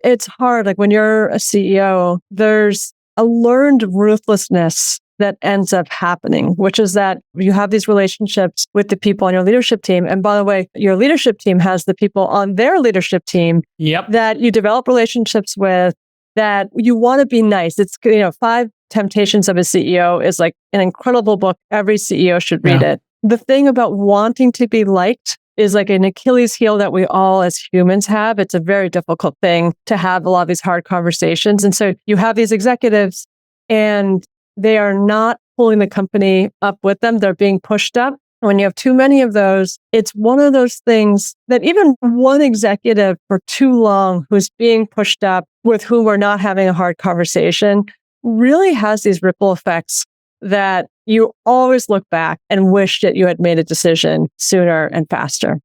it's hard. Like when you're a CEO, there's a learned ruthlessness that ends up happening, which is that you have these relationships with the people on your leadership team. And by the way, your leadership team has the people on their leadership team that you develop relationships with, that you want to be nice. It's, 5 Temptations of a CEO is like an incredible book. Every CEO should read it. The thing about wanting to be liked is like an Achilles heel that we all as humans have. It's a very difficult thing to have a lot of these hard conversations. And so you have these executives and they are not pulling the company up with them. They're being pushed up. When you have too many of those, it's one of those things that even one executive for too long who's being pushed up with whom we're not having a hard conversation really has these ripple effects that you always look back and wish that you had made a decision sooner and faster.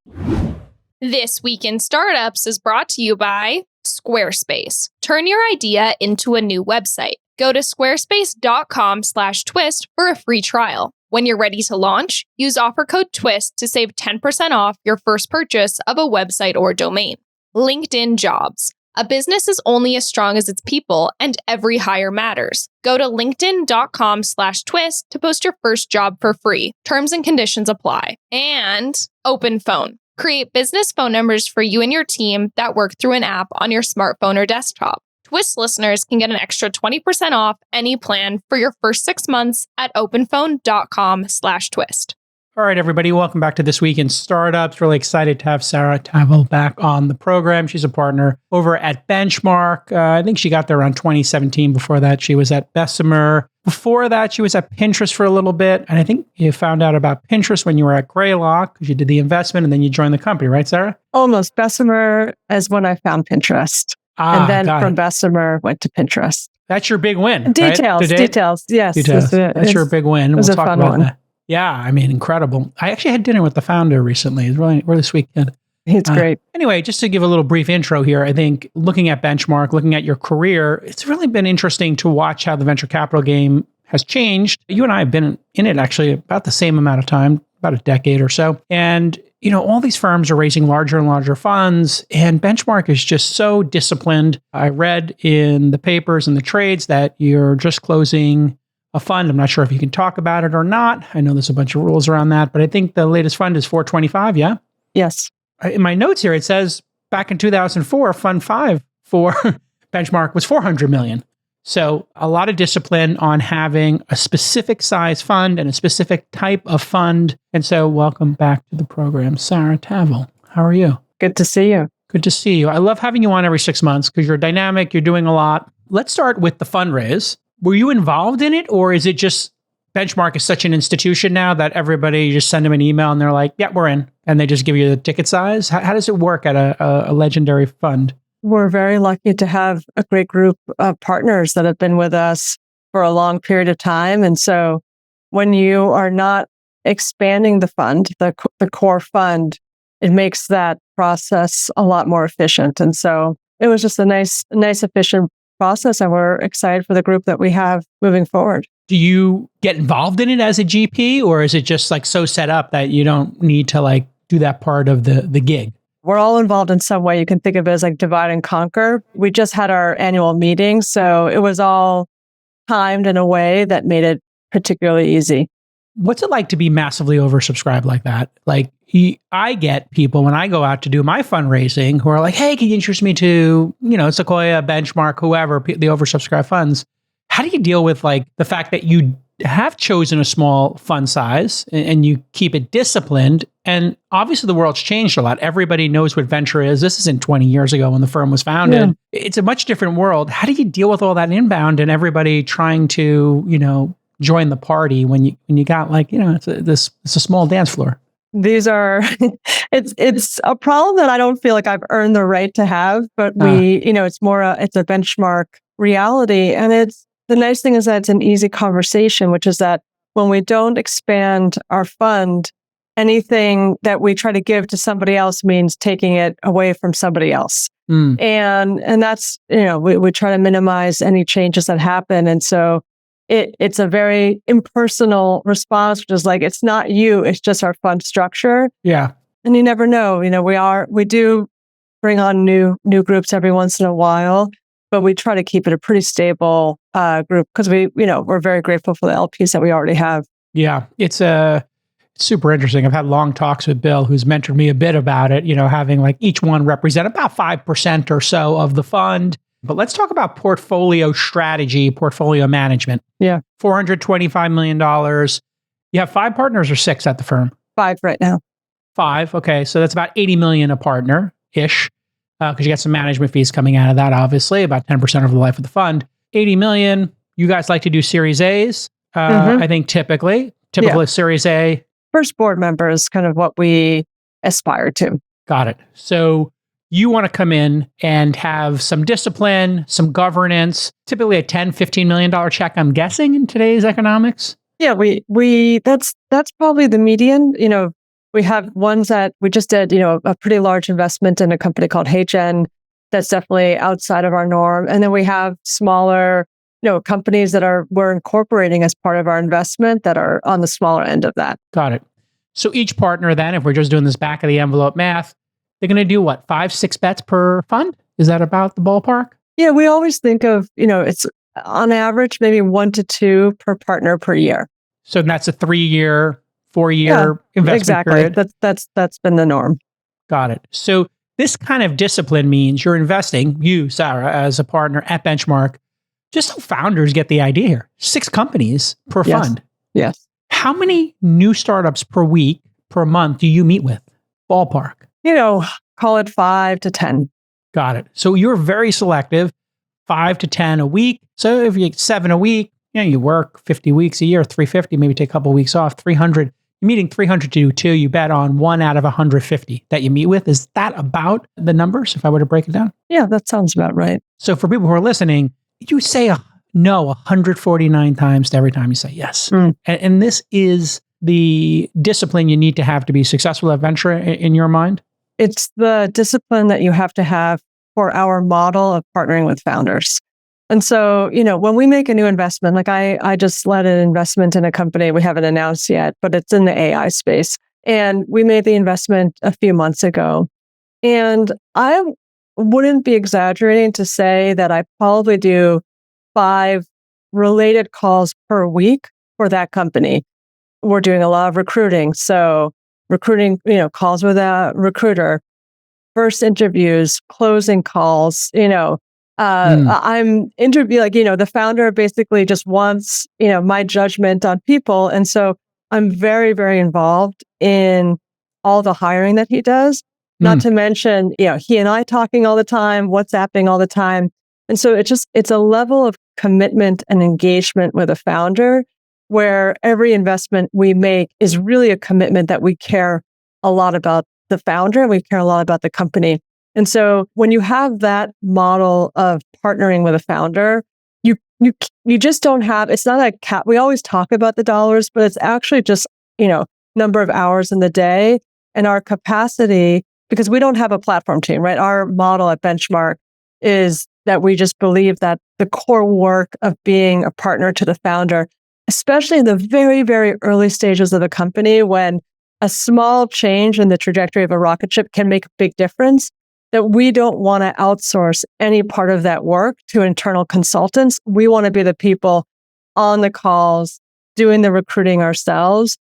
This Week in Startups is brought to you by Squarespace. Turn your idea into a new website. Go to squarespace.com/twist for a free trial. When you're ready to launch, use offer code TWIST to save 10% off your first purchase of a website or domain. LinkedIn Jobs. A business is only as strong as its people, and every hire matters. Go to linkedin.com/twist to post your first job for free. Terms and conditions apply. And OpenPhone. Create business phone numbers for you and your team that work through an app on your smartphone or desktop. Twist listeners can get an extra 20% off any plan for your first 6 months at openphone.com/twist. All right, everybody, welcome back to This Week in Startups. Really excited to have Sarah Tavel back on the program. She's a partner over at Benchmark. I think she got there around 2017. Before that, she was at Bessemer. Before that, she was at Pinterest for a little bit. And I think you found out about Pinterest when you were at Greylock, because you did the investment and then you joined the company, right, Sarah? Almost. Bessemer is when I found Pinterest. And then from Bessemer, went to Pinterest. That's your big win. Details. Yes. Details. That's your big win. We'll talk about that. Yeah, I mean, incredible. I actually had dinner with the founder recently. It's really sweet kid. It's great. Anyway, just to give a little brief intro here, I think looking at Benchmark, looking at your career, it's really been interesting to watch how the venture capital game has changed. You and I have been in it actually about the same amount of time, about a decade or so. And, all these firms are raising larger and larger funds, and Benchmark is just so disciplined. I read in the papers and the trades that you're just closing a fund. I'm not sure if you can talk about it or not. I know there's a bunch of rules around that, but I think the latest fund is 425, yeah? Yes. In my notes here, it says back in 2004, Fund 5 for Benchmark was $400 million. So a lot of discipline on having a specific size fund and a specific type of fund. And so welcome back to the program, Sarah Tavel. How are you? Good to see you. Good to see you. I love having you on every 6 months because you're dynamic, you're doing a lot. Let's start with the fundraise. Were you involved in it, or is it just Benchmark is such an institution now that everybody, you just send them an email and they're like, yeah, we're in. And they just give you the ticket size? How does it work at a legendary fund? We're very lucky to have a great group of partners that have been with us for a long period of time. And so when you are not expanding the fund, the core fund, it makes that process a lot more efficient. And so it was just a nice, efficient process. And we're excited for the group that we have moving forward. Do you get involved in it as a GP, or is it just like so set up that you don't need to like do that part of the gig? We're all involved in some way. You can think of it as like divide and conquer. We just had our annual meeting, so it was all timed in a way that made it particularly easy. What's it like to be massively oversubscribed like that? Like I get people when I go out to do my fundraising who are like, hey, can you introduce me to, Sequoia, Benchmark, whoever, the oversubscribed funds? How do you deal with like the fact that you have chosen a small fund size and you keep it disciplined? And obviously the world's changed a lot. Everybody knows what venture is. This isn't 20 years ago when the firm was founded. Yeah. It's a much different world. How do you deal with all that inbound and everybody trying to, join the party when you got like, it's a small dance floor? These are, it's a problem that I don't feel like I've earned the right to have, but it's more, it's a Benchmark reality. And the nice thing is that it's an easy conversation, which is that when we don't expand our fund, anything that we try to give to somebody else means taking it away from somebody else. And that's, we try to minimize any changes that happen. And so it's a very impersonal response, which is like, it's not you, it's just our fund structure. Yeah. And you never know, we do bring on new groups every once in a while, but we try to keep it a pretty stable group because we're very grateful for the LPs that we already have. Yeah, it's super interesting. I've had long talks with Bill, who's mentored me a bit about it, having like each one represent about 5% or so of the fund. But let's talk about portfolio strategy, portfolio management. Yeah. $425 million. You have 5 partners or 6 at the firm? 5 right now. 5. Okay. So that's about 80 million a partner-ish, because you get some management fees coming out of that, obviously, about 10% over the life of the fund. 80 million. You guys like to do Series A's, I think typically Series A. First board member is kind of what we aspire to. Got it. So you want to come in and have some discipline, some governance, typically a $10, $15 million check, I'm guessing, in today's economics. Yeah, that's probably the median. We have ones that we just did, a pretty large investment in a company called HeyGen. That's definitely outside of our norm. And then we have smaller, companies that we're incorporating as part of our investment that are on the smaller end of that. Got it. So each partner then, if we're just doing this back of the envelope math, they're going to do what, 5, 6 bets per fund? Is that about the ballpark? Yeah, we always think of, it's on average, maybe 1 to 2 per partner per year. So that's a 3-year, 4-year investment period. That's been the norm. Got it. So this kind of discipline means you're investing, you, Sarah, as a partner at Benchmark, just so founders get the idea here. 6 companies per fund. Yes. How many new startups per week, per month do you meet with? Ballpark. Call it 5 to 10. Got it. So you're very selective, 5 to 10 a week. So if you get 7 a week, you work 50 weeks a year, 350, maybe take a couple of weeks off, 300. You're meeting 300 to do 2. You bet on 1 out of 150 that you meet with. Is that about the numbers, if I were to break it down? Yeah, that sounds about right. So for people who are listening, you say no 149 times to every time you say yes. And this is the discipline you need to have to be successful at venture in your mind? It's the discipline that you have to have for our model of partnering with founders. And so, when we make a new investment, like I just led an investment in a company we haven't announced yet, but it's in the AI space. And we made the investment a few months ago. And I wouldn't be exaggerating to say that I probably do 5 related calls per week for that company. We're doing a lot of recruiting. So recruiting, calls with a recruiter, first interviews, closing calls, I'm the founder basically just wants, my judgment on people. And so I'm very, very involved in all the hiring that he does, not to mention, he and I talking all the time, WhatsApping all the time. And so it's a level of commitment and engagement with a founder where every investment we make is really a commitment that we care a lot about the founder and we care a lot about the company. And so when you have that model of partnering with a founder, you just don't have, it's not a cap. We always talk about the dollars, but it's actually just, number of hours in the day and our capacity, because we don't have a platform team, right? Our model at Benchmark is that we just believe that the core work of being a partner to the founder, especially in the very, very early stages of the company, when a small change in the trajectory of a rocket ship can make a big difference, that we don't want to outsource any part of that work to internal consultants. We want to be the people on the calls, doing the recruiting ourselves.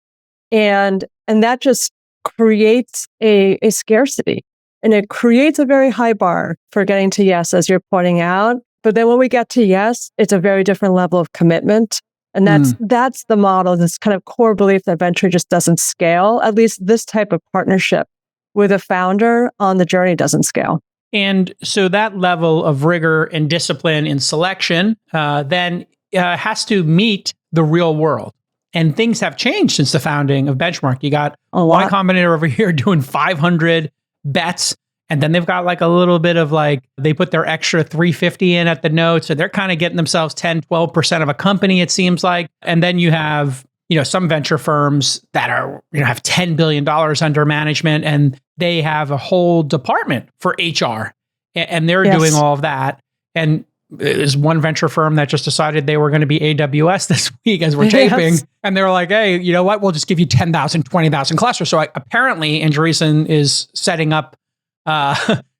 And that just creates a scarcity. And it creates a very high bar for getting to yes, as you're pointing out. But then when we get to yes, it's a very different level of commitment. And that's the model, this kind of core belief that venture just doesn't scale. At least this type of partnership with a founder on the journey doesn't scale. And so that level of rigor and discipline in selection then has to meet the real world. And things have changed since the founding of Benchmark. You got Y Combinator over here doing 500 bets. And then they've got like a little bit of they put their extra 350 in at the note. So they're kind of getting themselves 10, 12% of a company, it seems like. And then you have, some venture firms that are, have $10 billion under management and they have a whole department for HR and they're doing all of that. And there's one venture firm that just decided they were going to be AWS this week as we're taping. And they were like, hey, you know what? We'll just give you 10,000, 20,000 clusters. So apparently Andreessen is setting up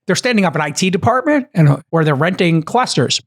they're standing up an IT department or they're renting clusters.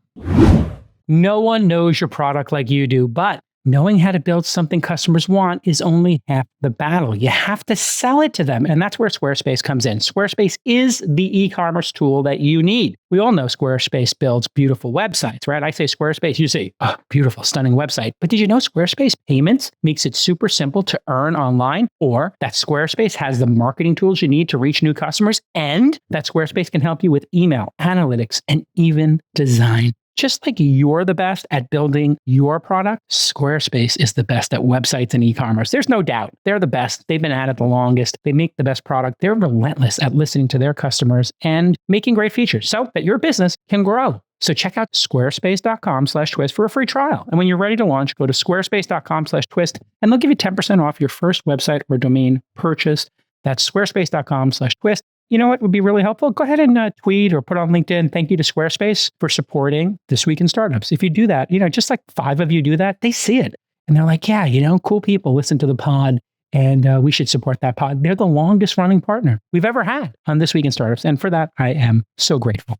No one knows your product like you do, but knowing how to build something customers want is only half the battle. You have to sell it to them. And that's where Squarespace comes in. Squarespace is the e-commerce tool that you need. We all know Squarespace builds beautiful websites, right? I say Squarespace, you say, oh, beautiful, stunning website. But did you know Squarespace Payments makes it super simple to earn online? Or that Squarespace has the marketing tools you need to reach new customers, and that Squarespace can help you with email, analytics, and even design. Just like you're the best at building your product, Squarespace is the best at websites and e-commerce. There's no doubt. They're the best. They've been at it the longest. They make the best product. They're relentless at listening to their customers and making great features so that your business can grow. So check out squarespace.com/twist for a free trial. And when you're ready to launch, go to squarespace.com/twist and they'll give you 10% off your first website or domain purchase. That's squarespace.com/twist. You know what would be really helpful? Go ahead and tweet or put on LinkedIn, thank you to Squarespace for supporting This Week in Startups. If you do that, just like 5 of you do that, they see it. And they're like, yeah, cool people listen to the pod and we should support that pod. They're the longest running partner we've ever had on This Week in Startups. And for that, I am so grateful.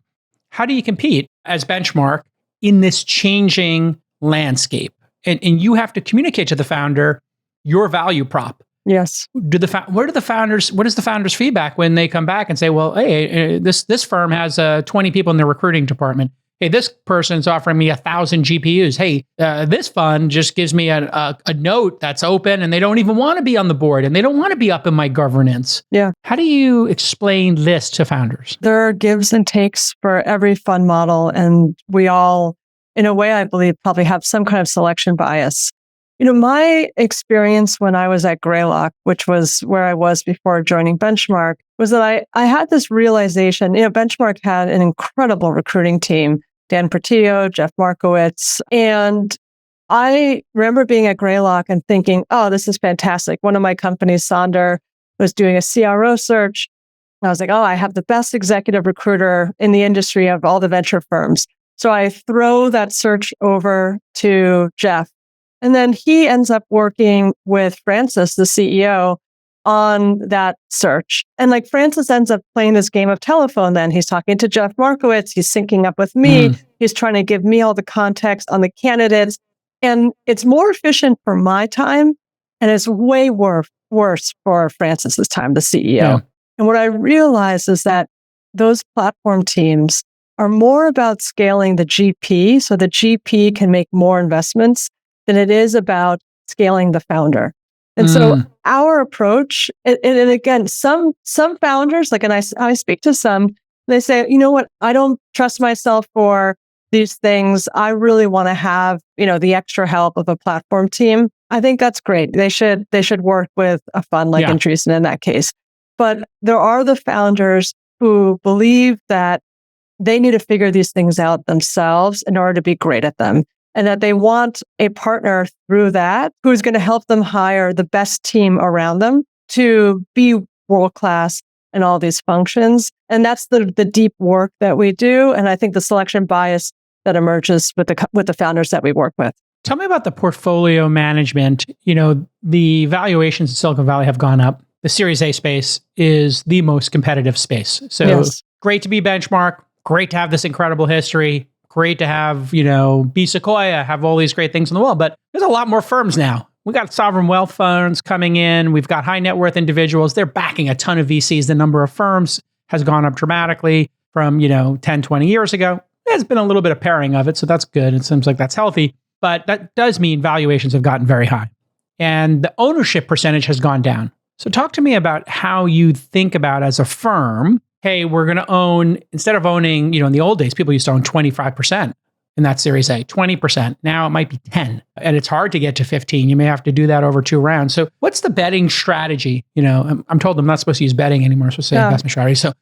How do you compete as Benchmark in this changing landscape? And you have to communicate to the founder your value prop. Yes. What is the founder's feedback when they come back and say, well, hey, this firm has 20 people in their recruiting department. Hey, this person's offering me 1,000 GPUs. Hey, this fund just gives me a note that's open and they don't even want to be on the board and they don't want to be up in my governance. Yeah. How do you explain this to founders? There are gives and takes for every fund model. And we all, in a way, I believe, probably have some kind of selection bias. My experience when I was at Greylock, which was where I was before joining Benchmark, was that I had this realization, Benchmark had an incredible recruiting team, Dan Portillo, Jeff Markowitz. And I remember being at Greylock and thinking, oh, this is fantastic. One of my companies, Sonder, was doing a CRO search. I was like, oh, I have the best executive recruiter in the industry of all the venture firms. So I throw that search over to Jeff. And then he ends up working with Francis, the CEO, on that search. And Francis ends up playing this game of telephone then. He's talking to Jeff Markowitz. He's syncing up with me. He's trying to give me all the context on the candidates. And it's more efficient for my time. And it's way worse for Francis's time, the CEO. Yeah. And what I realized is that those platform teams are more about scaling the GP so the GP can make more investments than it is about scaling the founder. And so our approach, and again, some founders, and I speak to some, they say, you know what, I don't trust myself for these things. I really want to have, the extra help of a platform team. I think that's great. They should work with a fund like Intrusion in that case. But there are the founders who believe that they need to figure these things out themselves in order to be great at them. And that they want a partner through that who's going to help them hire the best team around them to be world-class in all these functions. And that's the deep work that we do. And I think the selection bias that emerges with the founders that we work with. Tell me about the portfolio management. The valuations in Silicon Valley have gone up. The Series A space is the most competitive space. So Great to be Benchmark. Great to have this incredible history. Great to have, be Sequoia, have all these great things in the world. But there's a lot more firms now. We got sovereign wealth funds coming in. We've got high net worth individuals. They're backing a ton of VCs. The number of firms has gone up dramatically from, 10, 20 years ago. There's been a little bit of pairing of it. So that's good. It seems like that's healthy. But that does mean valuations have gotten very high. And the ownership percentage has gone down. So talk to me about how you think about as a firm, hey, we're going to own, instead of owning, in the old days, people used to own 25% in that Series A, 20%. Now it might be 10, and it's hard to get to 15. You may have to do that over 2 rounds. So what's the betting strategy? I'm told I'm not supposed to use betting anymore. I'm supposed to say investment strategy. So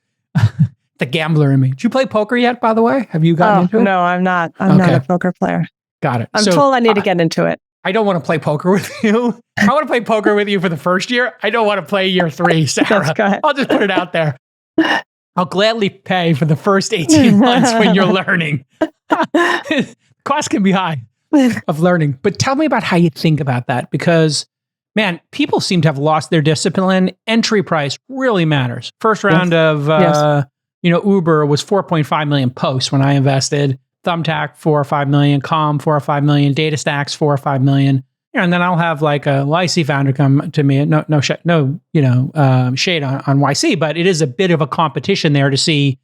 the gambler in me. Did you play poker yet, by the way? Have you gotten into it? No, I'm not. I'm not a poker player. Got it. I'm told I need to get into it. I don't want to play poker with you. I want to play poker with you for the first year. I don't want to play year 3, Sarah. I'll just put it out there. I'll gladly pay for the first 18 months when you're learning. Costs can be high of learning. But tell me about how you think about that, because, man, people seem to have lost their discipline. Entry price really matters. First round of Uber was 4.5 million posts when I invested, Thumbtack 4 or 5 million, Calm 4 or 5 million, DataStax 4 or 5 million. And then I'll have like a YC founder come to me. No shade on YC, but it is a bit of a competition there to see,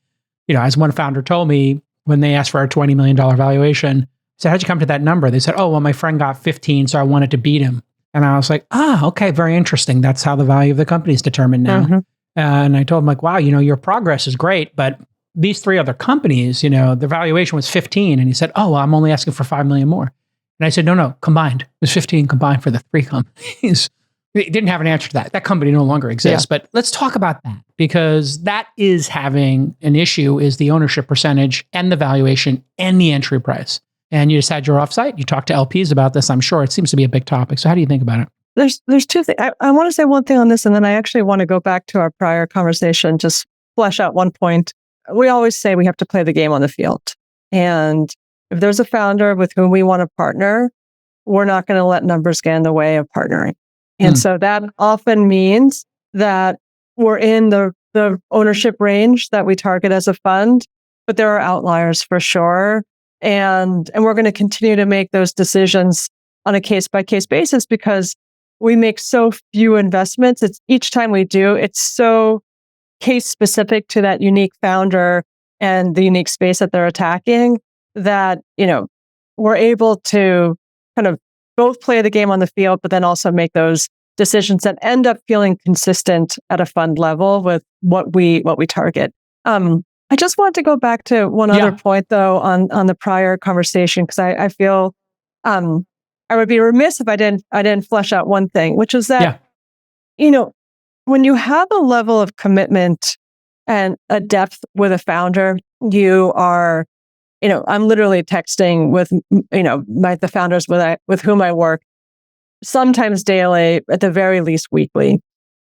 as one founder told me when they asked for a $20 million valuation, I said, how'd you come to that number? They said, oh, well, my friend got 15, so I wanted to beat him. And I was like, okay, very interesting. That's how the value of the company is determined now. Mm-hmm. And I told him like, wow, your progress is great, but these three other companies, the valuation was 15. And he said, oh, well, I'm only asking for 5 million more. And I said, no, combined. It was 15 combined for the three companies. They didn't have an answer to that. That company no longer exists. Yeah. But let's talk about that, because that is having an issue, is the ownership percentage and the valuation and the entry price. And you just had your offsite. You talked to LPs about this, I'm sure. It seems to be a big topic. So how do you think about it? There's two things. I want to say one thing on this, and then I actually want to go back to our prior conversation, just flesh out one point. We always say we have to play the game on the field. And if there's a founder with whom we want to partner, we're not going to let numbers get in the way of partnering. And so that often means that we're in the ownership range that we target as a fund, but there are outliers for sure. And we're going to continue to make those decisions on a case-by-case basis, because we make so few investments. It's each time we do, it's so case specific to that unique founder and the unique space that they're attacking, that, we're able to kind of both play the game on the field, but then also make those decisions that end up feeling consistent at a fund level with what we target. I just wanted to go back to one other point though on the prior conversation, because I feel I would be remiss if I didn't flesh out one thing, which is that when you have a level of commitment and a depth with a founder, you are, I'm literally texting with, the founders with whom I work, sometimes daily, at the very least weekly.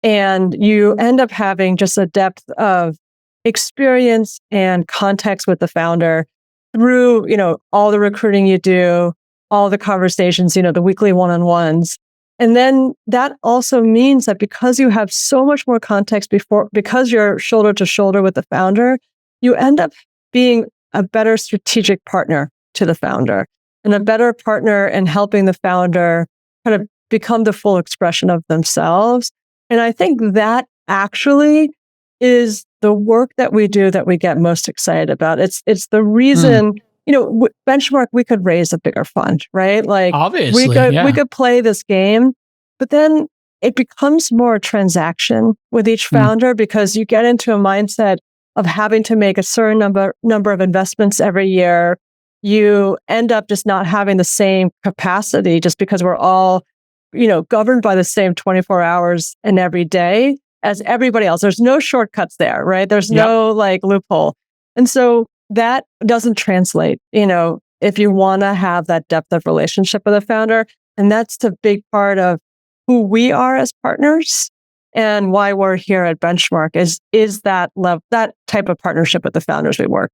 And you end up having just a depth of experience and context with the founder through, all the recruiting you do, all the conversations, the weekly one-on-ones. And then that also means that because you have so much more context because you're shoulder to shoulder with the founder, you end up being a better strategic partner to the founder and a better partner in helping the founder kind of become the full expression of themselves. And I think that actually is the work that we do that we get most excited about. It's the reason, Benchmark, we could raise a bigger fund, right? Like obviously, we could play this game, but then it becomes more a transaction with each founder because you get into a mindset of having to make a certain number of investments every year. You end up just not having the same capacity just because we're all, governed by the same 24 hours in every day as everybody else. There's no shortcuts there, right? There's no loophole. And so that doesn't translate, if you want to have that depth of relationship with a founder. And that's the big part of who we are as partners and why we're here at Benchmark is that type of partnership with the founders we work.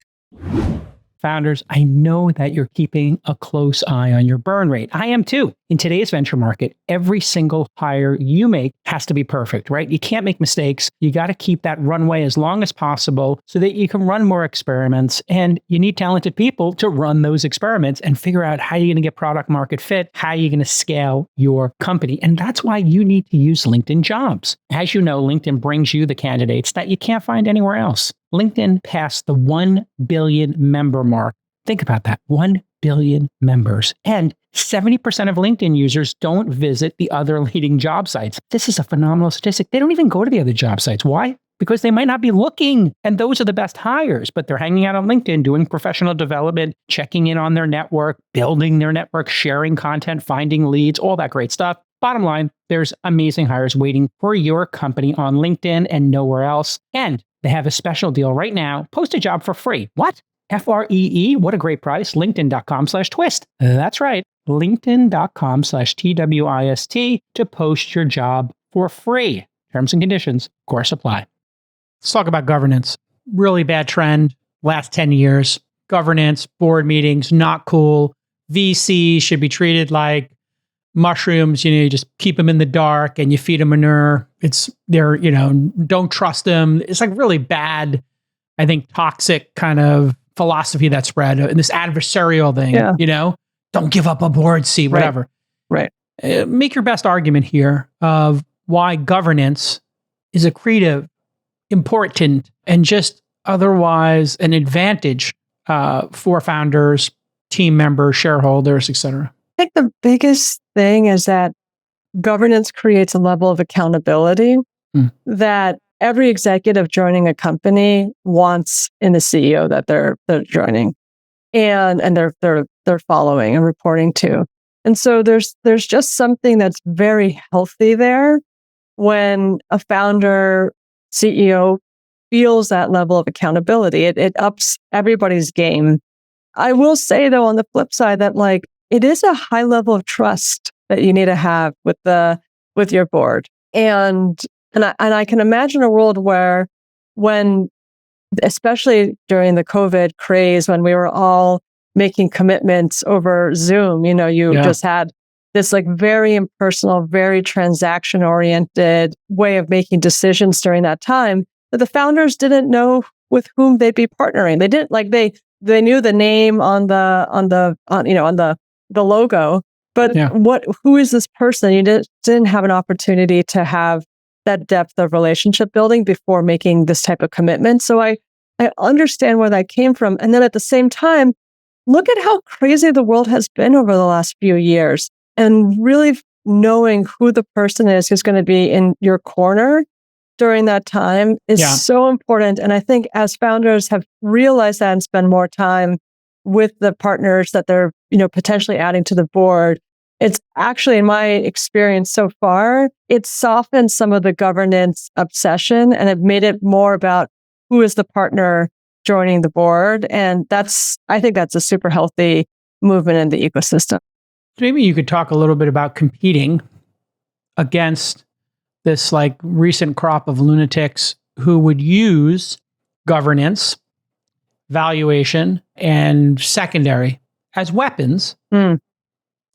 Founders, I know that you're keeping a close eye on your burn rate. I am too. In today's venture market, every single hire you make has to be perfect, right? You can't make mistakes. You got to keep that runway as long as possible so that you can run more experiments. And you need talented people to run those experiments and figure out how you're going to get product market fit, how you're going to scale your company. And that's why you need to use LinkedIn Jobs. As you know, LinkedIn brings you the candidates that you can't find anywhere else. LinkedIn passed the 1 billion member mark. Think about that, 1 billion members. And 70% of LinkedIn users don't visit the other leading job sites. This is a phenomenal statistic. They don't even go to the other job sites. Why? Because they might not be looking. And those are the best hires, but they're hanging out on LinkedIn, doing professional development, checking in on their network, building their network, sharing content, finding leads, all that great stuff. Bottom line, there's amazing hires waiting for your company on LinkedIn and nowhere else. And they have a special deal right now. Post a job for free. What? Free? What a great price. LinkedIn.com/twist. That's right. LinkedIn.com/TWIST to post your job for free. Terms and conditions, of course, apply. Let's talk about governance. Really bad trend last 10 years. Governance, board meetings, not cool. VCs should be treated like mushrooms. You just keep them in the dark and you feed them manure. Don't trust them. It's like really bad I think, toxic kind of philosophy that spread, and this adversarial thing, don't give up a board seat, whatever. Right. Make your best argument here of why governance is accretive, important, and just otherwise an advantage for founders, team members, shareholders, etc. I think the biggest thing is that governance creates a level of accountability that every executive joining a company wants in the CEO that they're joining and they're following and reporting to. And so there's just something that's very healthy there when a founder CEO feels that level of accountability. It ups everybody's game. I will say though, on the flip side, that like it is a high level of trust that you need to have with your board. And I can imagine a world where when, especially during the COVID craze, when we were all making commitments over Zoom, just had this like very impersonal, very transaction oriented way of making decisions during that time, that the founders didn't know with whom they'd be partnering. They didn't like they knew the name on the logo, but who is this person? You didn't have an opportunity to have that depth of relationship building before making this type of commitment. So I understand where that came from. And then at the same time, look at how crazy the world has been over the last few years, and really knowing who the person is who's going to be in your corner during that time is so important. And I think as founders have realized that and spend more time with the partners that they're, potentially adding to the board, it's actually, in my experience so far, it's softened some of the governance obsession and it made it more about who is the partner joining the board. And I think that's a super healthy movement in the ecosystem. Maybe you could talk a little bit about competing against this like recent crop of lunatics who would use governance, valuation, and secondary as weapons.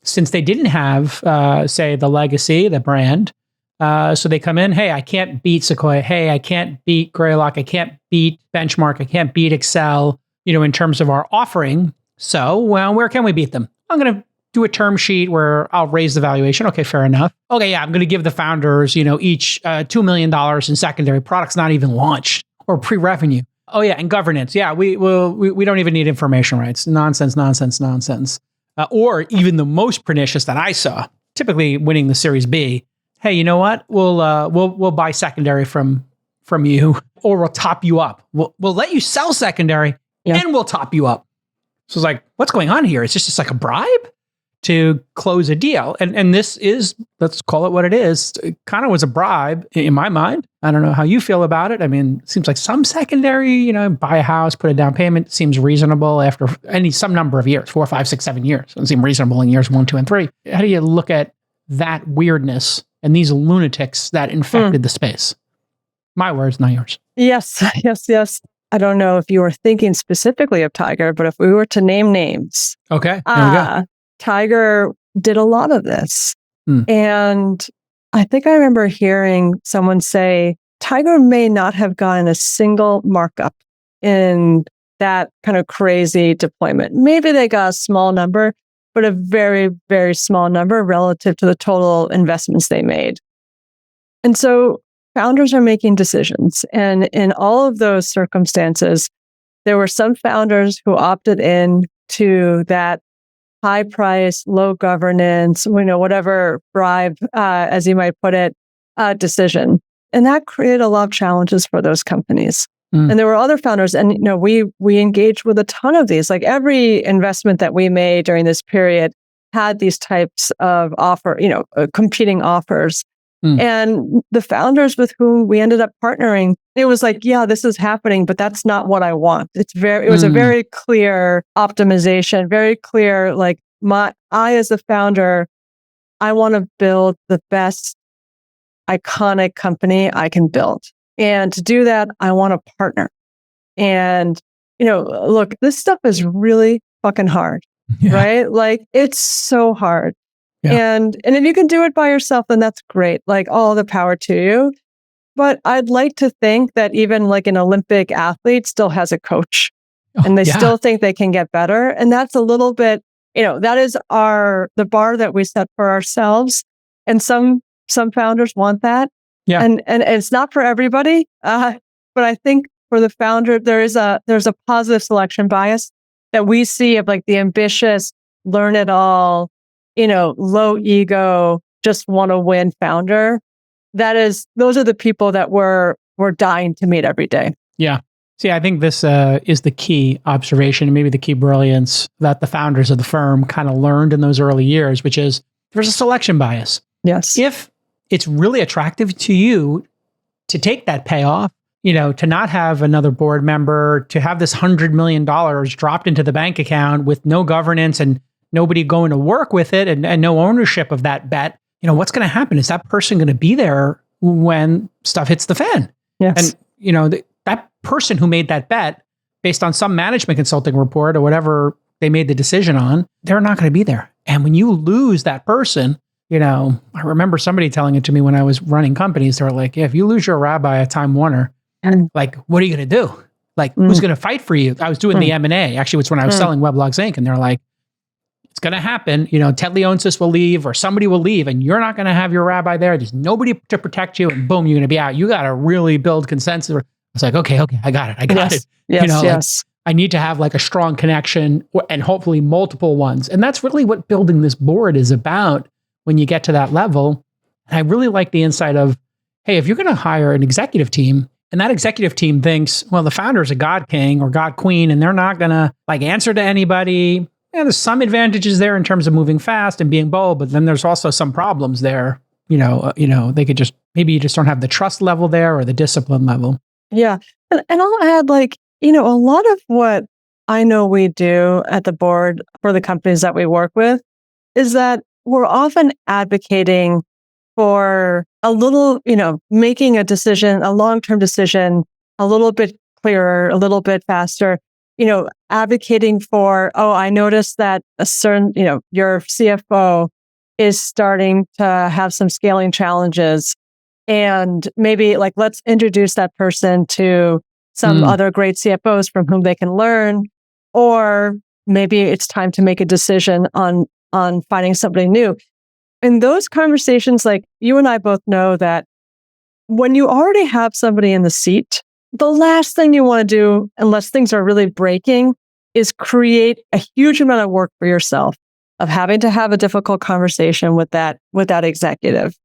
Since they didn't have, say, the legacy, the brand. So they come in, hey, I can't beat Sequoia. Hey, I can't beat Greylock. I can't beat Benchmark. I can't beat Excel, in terms of our offering. So, well, where can we beat them? I'm going to do a term sheet where I'll raise the valuation. Okay, fair enough. Okay, I'm going to give the founders, each $2 million in secondary. Products not even launched or pre-revenue. Oh yeah, and governance. Yeah, we don't even need information rights. Nonsense. Or even the most pernicious that I saw, typically winning the Series B. Hey, you know what? We'll buy secondary from you, or we'll top you up. We'll let you sell secondary, and we'll top you up. So it's like, what's going on here? It's just like a bribe to close a deal. And this is, let's call it what it is, it kind of was a bribe in my mind. I don't know how you feel about it. I mean, it seems like some secondary, buy a house, put a down payment, seems reasonable after some number of years, 4, 5, 6, 7 years. It doesn't seem reasonable in years 1, 2, and 3. How do you look at that weirdness and these lunatics that infected the space? My words, not yours. Yes. I don't know if you were thinking specifically of Tiger, but if we were to name names. Okay, there we go. Tiger did a lot of this. And I think I remember hearing someone say, Tiger may not have gotten a single markup in that kind of crazy deployment. Maybe they got a small number, but a very, very small number relative to the total investments they made. And so founders are making decisions. And in all of those circumstances, there were some founders who opted in to that high price, low governance, whatever bribe, as you might put it, decision. And that created a lot of challenges for those companies. And there were other founders, and we engaged with a ton of these. Like every investment that we made during this period had these types of competing offers. And the founders with whom we ended up partnering, it was like, yeah, this is happening, but that's not what I want. It was a very clear optimization, very clear, like I as the founder, I want to build the best iconic company I can build. And to do that, I want a partner. And, look, this stuff is really fucking hard, right? Like it's so hard. And if you can do it by yourself, then that's great. Like all the power to you. But I'd like to think that even like an Olympic athlete still has a coach and they still think they can get better. And that's a little bit, that is the bar that we set for ourselves. And some founders want that. Yeah. And it's not for everybody. But I think for the founder, there's a positive selection bias that we see of like the ambitious, learn it all, low ego, just want to win founder. Those are the people that we're dying to meet every day. Yeah. See, I think this is the key observation and maybe the key brilliance that the founders of the firm kind of learned in those early years, which is there's a selection bias. Yes. If it's really attractive to you to take that payoff, to not have another board member, to have this $100 million dropped into the bank account with no governance and nobody going to work with it and no ownership of that bet, what's going to happen? Is that person going to be there when stuff hits the fan? Yes. And, that person who made that bet based on some management consulting report or whatever they made the decision on, they're not going to be there. And when you lose that person, I remember somebody telling it to me when I was running companies. They were like, if you lose your rabbi at Time Warner, like, what are you going to do? Like, who's going to fight for you? I was doing the M&A. Actually, it's when I was selling Weblogs Inc. And they're like, it's going to happen. Ted Leonsis will leave or somebody will leave and you're not going to have your rabbi there. There's nobody to protect you and boom, you're going to be out. You got to really build consensus. I was like, okay, I got it. Yes. Like, I need to have like a strong connection and hopefully multiple ones. And that's really what building this board is about when you get to that level. And I really like the insight of, hey, if you're going to hire an executive team and that executive team thinks, well, the founder is a God king or God queen, and they're not going to like answer to anybody. Yeah, there's some advantages there in terms of moving fast and being bold, but then there's also some problems there. They could maybe you just don't have the trust level there or the discipline level. Yeah. And I'll add a lot of what I know we do at the board for the companies that we work with is that we're often advocating for a little, making a decision, a long-term decision, a little bit clearer, a little bit faster, advocating for, I noticed that a certain, your CFO is starting to have some scaling challenges. And maybe let's introduce that person to some other great CFOs from whom they can learn. Or maybe it's time to make a decision on finding somebody new. In those conversations, you and I both know that when you already have somebody in the seat, the last thing you want to do, unless things are really breaking, is create a huge amount of work for yourself of having to have a difficult conversation with that executive,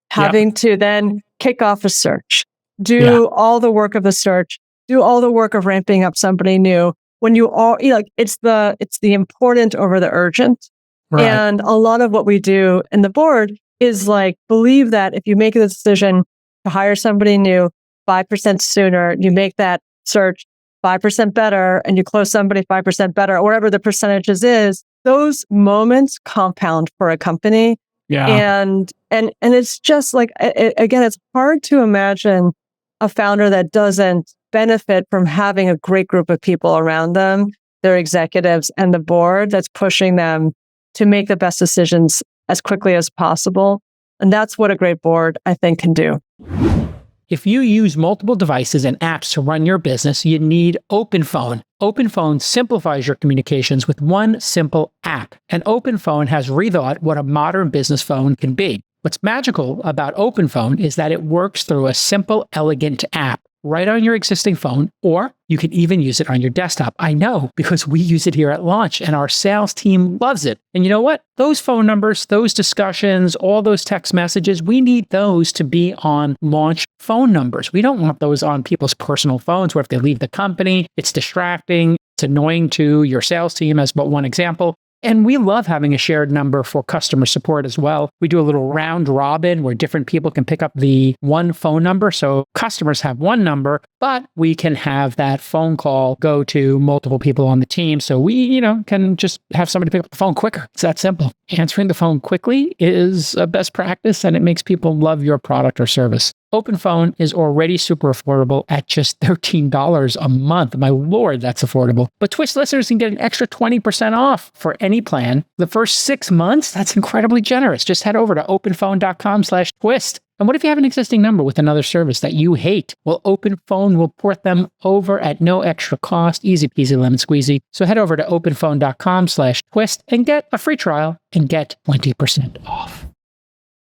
having to then kick off a search, do all the work of the search, do all the work of ramping up somebody new. When you all it's the important over the urgent. Right. And a lot of what we do in the board is believe that if you make a decision to hire somebody new 5% sooner, you make that search 5% better and you close somebody 5% better, or whatever the percentages is, those moments compound for a company. Yeah. And it's just again, it's hard to imagine a founder that doesn't benefit from having a great group of people around them, their executives and the board that's pushing them to make the best decisions as quickly as possible. And that's what a great board, I think, can do. If you use multiple devices and apps to run your business, you need OpenPhone. OpenPhone simplifies your communications with one simple app. And OpenPhone has rethought what a modern business phone can be. What's magical about OpenPhone is that it works through a simple, elegant app right on your existing phone, or you can even use it on your desktop. I know because we use it here at Launch and our sales team loves it. And you know what? Those phone numbers, those discussions, all those text messages, we need those to be on Launch phone numbers. We don't want those on people's personal phones where if they leave the company, it's distracting, it's annoying to your sales team, as but one example. And we love having a shared number for customer support as well. We do a little round robin where different people can pick up the one phone number. So customers have one number, but we can have that phone call go to multiple people on the team. So we, can just have somebody pick up the phone quicker. It's that simple. Answering the phone quickly is a best practice and it makes people love your product or service. OpenPhone is already super affordable at just $13 a month. My Lord, that's affordable. But Twist listeners can get an extra 20% off for any plan. The first 6 months, that's incredibly generous. Just head over to openphone.com/twist. And what if you have an existing number with another service that you hate? Well, OpenPhone will port them over at no extra cost. Easy peasy lemon squeezy. So head over to openphone.com/twist and get a free trial and get 20% off.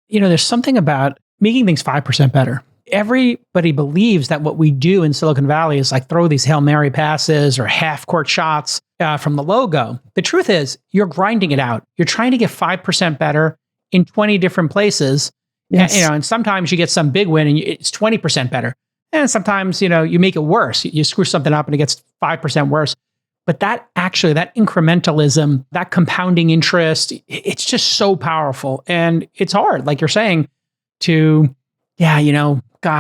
There's something about making things 5% better. Everybody believes that what we do in Silicon Valley is like throw these Hail Mary passes or half-court shots from the logo. The truth is, you're grinding it out. You're trying to get 5% better in 20 different places. Yes. And sometimes you get some big win and it's 20% better. And sometimes, you make it worse. You screw something up and it gets 5% worse. But that incrementalism, that compounding interest, it's just so powerful. And it's hard, like you're saying, God,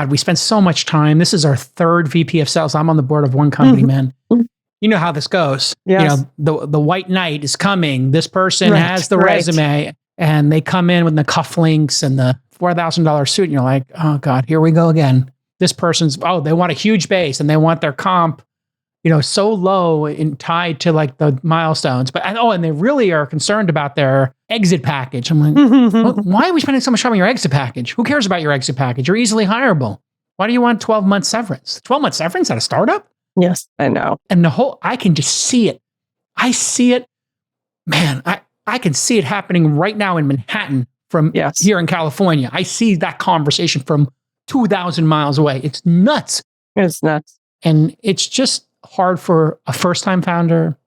we spent so much time. This is our third VP of sales. I'm on the board of one company, man. You know how this goes. Yes. The white knight is coming. This person has the resume and they come in with the cufflinks and the $4,000 suit. And you're like, oh God, here we go again. This person's, they want a huge base and they want their comp, so low and tied to like the milestones. And they really are concerned about their exit package. I'm like, why are we spending so much time on your exit package? Who cares about your exit package? You're easily hireable. Why do you want 12-month severance? 12-month severance at a startup? Yes, I know. And I can just see it. I see it. Man, I can see it happening right now in Manhattan from here in California. I see that conversation from 2,000 miles away. It's nuts. It's nuts. And it's just hard for a first-time founder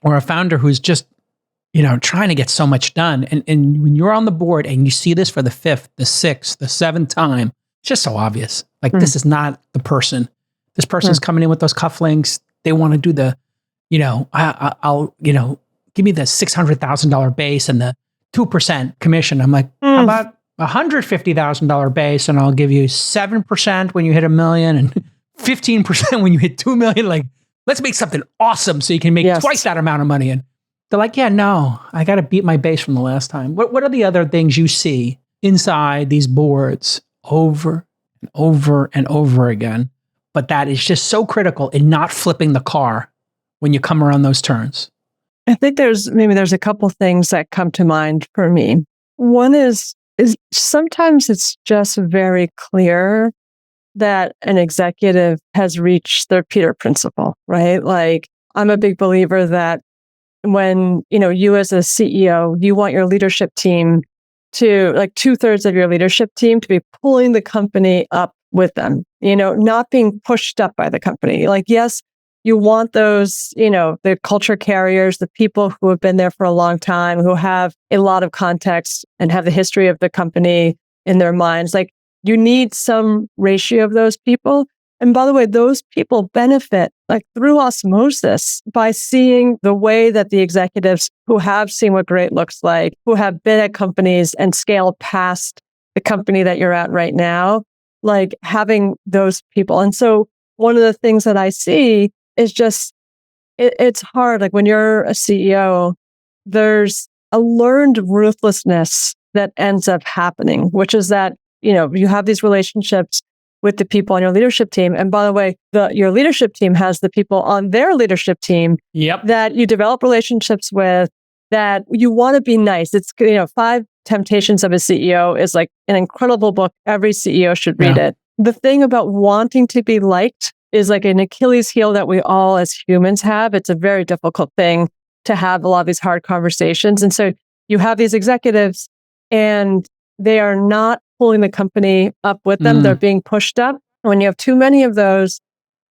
or a founder who's just, trying to get so much done. And when you're on the board and you see this for the 5th, the 6th, the 7th time, it's just so obvious. Like, this is not the person. This person's coming in with those cufflinks. They want to do the, I'll give me the $600,000 base and the 2% commission. I'm like, how about $150,000 base and I'll give you 7% when you hit $1 million and 15% when you hit 2 million. Like, let's make something awesome so you can make twice that amount of money. And they're like, yeah, no, I got to beat my base from the last time. What are the other things you see inside these boards over and over and over again? But that is just so critical in not flipping the car when you come around those turns. I think there's a couple things that come to mind for me. One is sometimes it's just very clear that an executive has reached their Peter principle, right? Like, I'm a big believer that when, you as a CEO, you want your leadership team to, like, 2/3 of your leadership team to be pulling the company up with them, not being pushed up by the company. Like, yes, you want those, the culture carriers, the people who have been there for a long time, who have a lot of context and have the history of the company in their minds. Like, you need some ratio of those people. And by the way, those people benefit like through osmosis by seeing the way that the executives who have seen what great looks like, who have been at companies and scaled past the company that you're at right now, like having those people. And so one of the things that I see is just, it's hard. Like, when you're a CEO, there's a learned ruthlessness that ends up happening, which is that, you have these relationships with the people on your leadership team. And by the way, your leadership team has the people on their leadership team that you develop relationships with, that you want to be nice. It's, 5 Temptations of a CEO is like an incredible book. Every CEO should read it. The thing about wanting to be liked is like an Achilles heel that we all as humans have. It's a very difficult thing to have a lot of these hard conversations. And so you have these executives and they are not pulling the company up with them. They're being pushed up. When you have too many of those,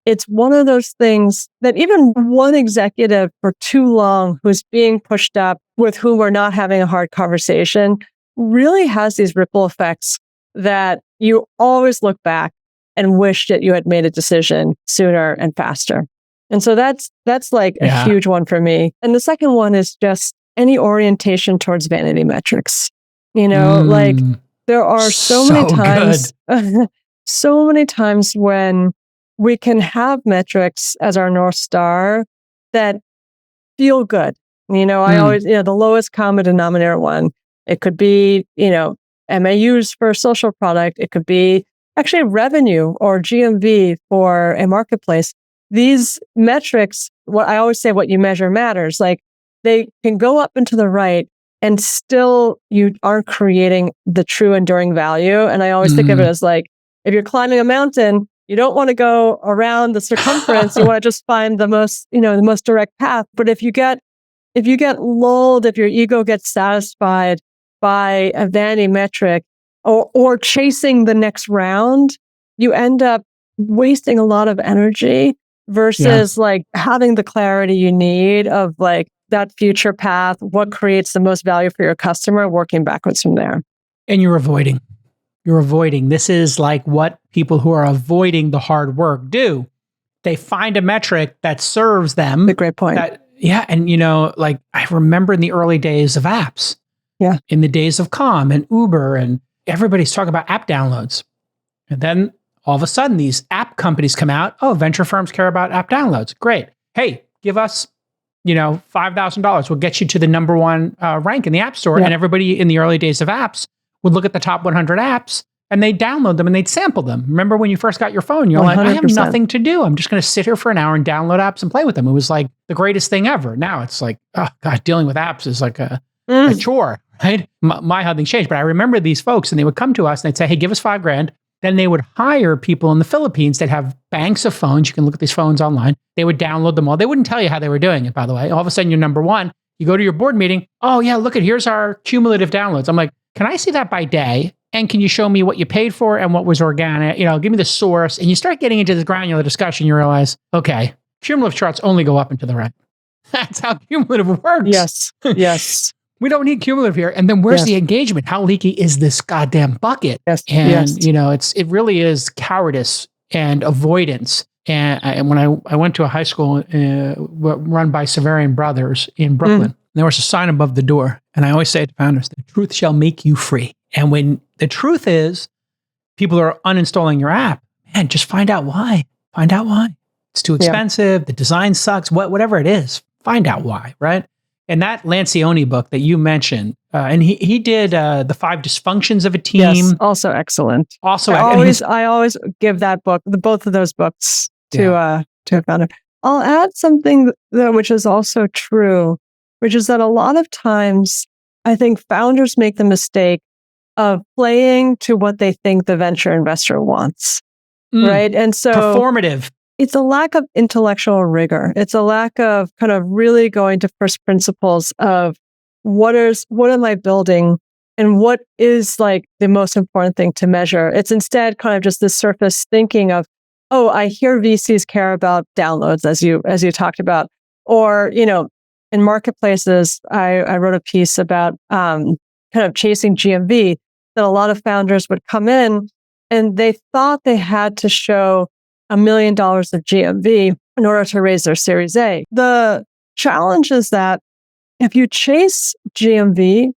it's one of those things that even one executive for too long who's being pushed up with whom we're not having a hard conversation really has these ripple effects that you always look back and wish that you had made a decision sooner and faster. And so that's like a huge one for me. And the second one is just any orientation towards vanity metrics. Like, there are so many times, so many times when we can have metrics as our North Star that feel good. I always, the lowest common denominator one, it could be, MAUs for a social product. It could be actually revenue or GMV for a marketplace. These metrics, what I always say, what you measure matters. Like, they can go up and to the right, and still you aren't creating the true enduring value. And I always think of it as like, if you're climbing a mountain, you don't want to go around the circumference. You want to just find the most, the most direct path. But if you get lulled, if your ego gets satisfied by a vanity metric or chasing the next round, you end up wasting a lot of energy versus like having the clarity you need of like that future path, what creates the most value for your customer, working backwards from there. And you're avoiding. This is like what people who are avoiding the hard work do. They find a metric that serves them. A great point. And like I remember in the early days of apps. Yeah. In the days of Calm and Uber, and everybody's talking about app downloads. And then all of a sudden these app companies come out. Oh, venture firms care about app downloads. Great. Hey, give us, $5,000. We'll get you to the number one rank in the App Store. Yeah. And everybody in the early days of apps would look at the top 100 apps and they'd download them and they'd sample them. Remember when you first got your phone, you're 100%. Like, I have nothing to do. I'm just going to sit here for an hour and download apps and play with them. It was like the greatest thing ever. Now it's like, oh God, dealing with apps is like a chore, right? My how things changed. But I remember these folks and they would come to us and they'd say, hey, give us $5,000. Then they would hire people in the Philippines that have banks of phones. You can look at these phones online. They would download them all. They wouldn't tell you how they were doing it, by the way. All of a sudden, you're number one. You go to your board meeting. Oh, yeah, look here's our cumulative downloads. I'm like, can I see that by day? And can you show me what you paid for and what was organic? Give me the source. And you start getting into this granular discussion. You realize, okay, cumulative charts only go up and to the right. That's how cumulative works. Yes. Yes. We don't need cumulative here. And then where's the engagement? How leaky is this goddamn bucket? Yes. And, it really is cowardice and avoidance. And when I went to a high school run by Severian Brothers in Brooklyn, there was a sign above the door. And I always say to founders, the truth shall make you free. And when the truth is people are uninstalling your app, man, just find out why. Find out why. It's too expensive. The design sucks. Whatever it is, find out why, right? And that Lancioni book that you mentioned, and he did the 5 dysfunctions of a team. Yes, also excellent. I always give that book, both of those books, to a founder. I'll add something which is also true, which is that a lot of times I think founders make the mistake of playing to what they think the venture investor wants, right? And so performative. It's a lack of intellectual rigor. It's a lack of kind of really going to first principles of what am I building and what is like the most important thing to measure. It's instead kind of just this surface thinking of, oh, I hear VCs care about downloads as you talked about, or, in marketplaces, I wrote a piece about kind of chasing GMV, that a lot of founders would come in and they thought they had to show $1 million of GMV in order to raise their Series A. The challenge is that if you chase GMV,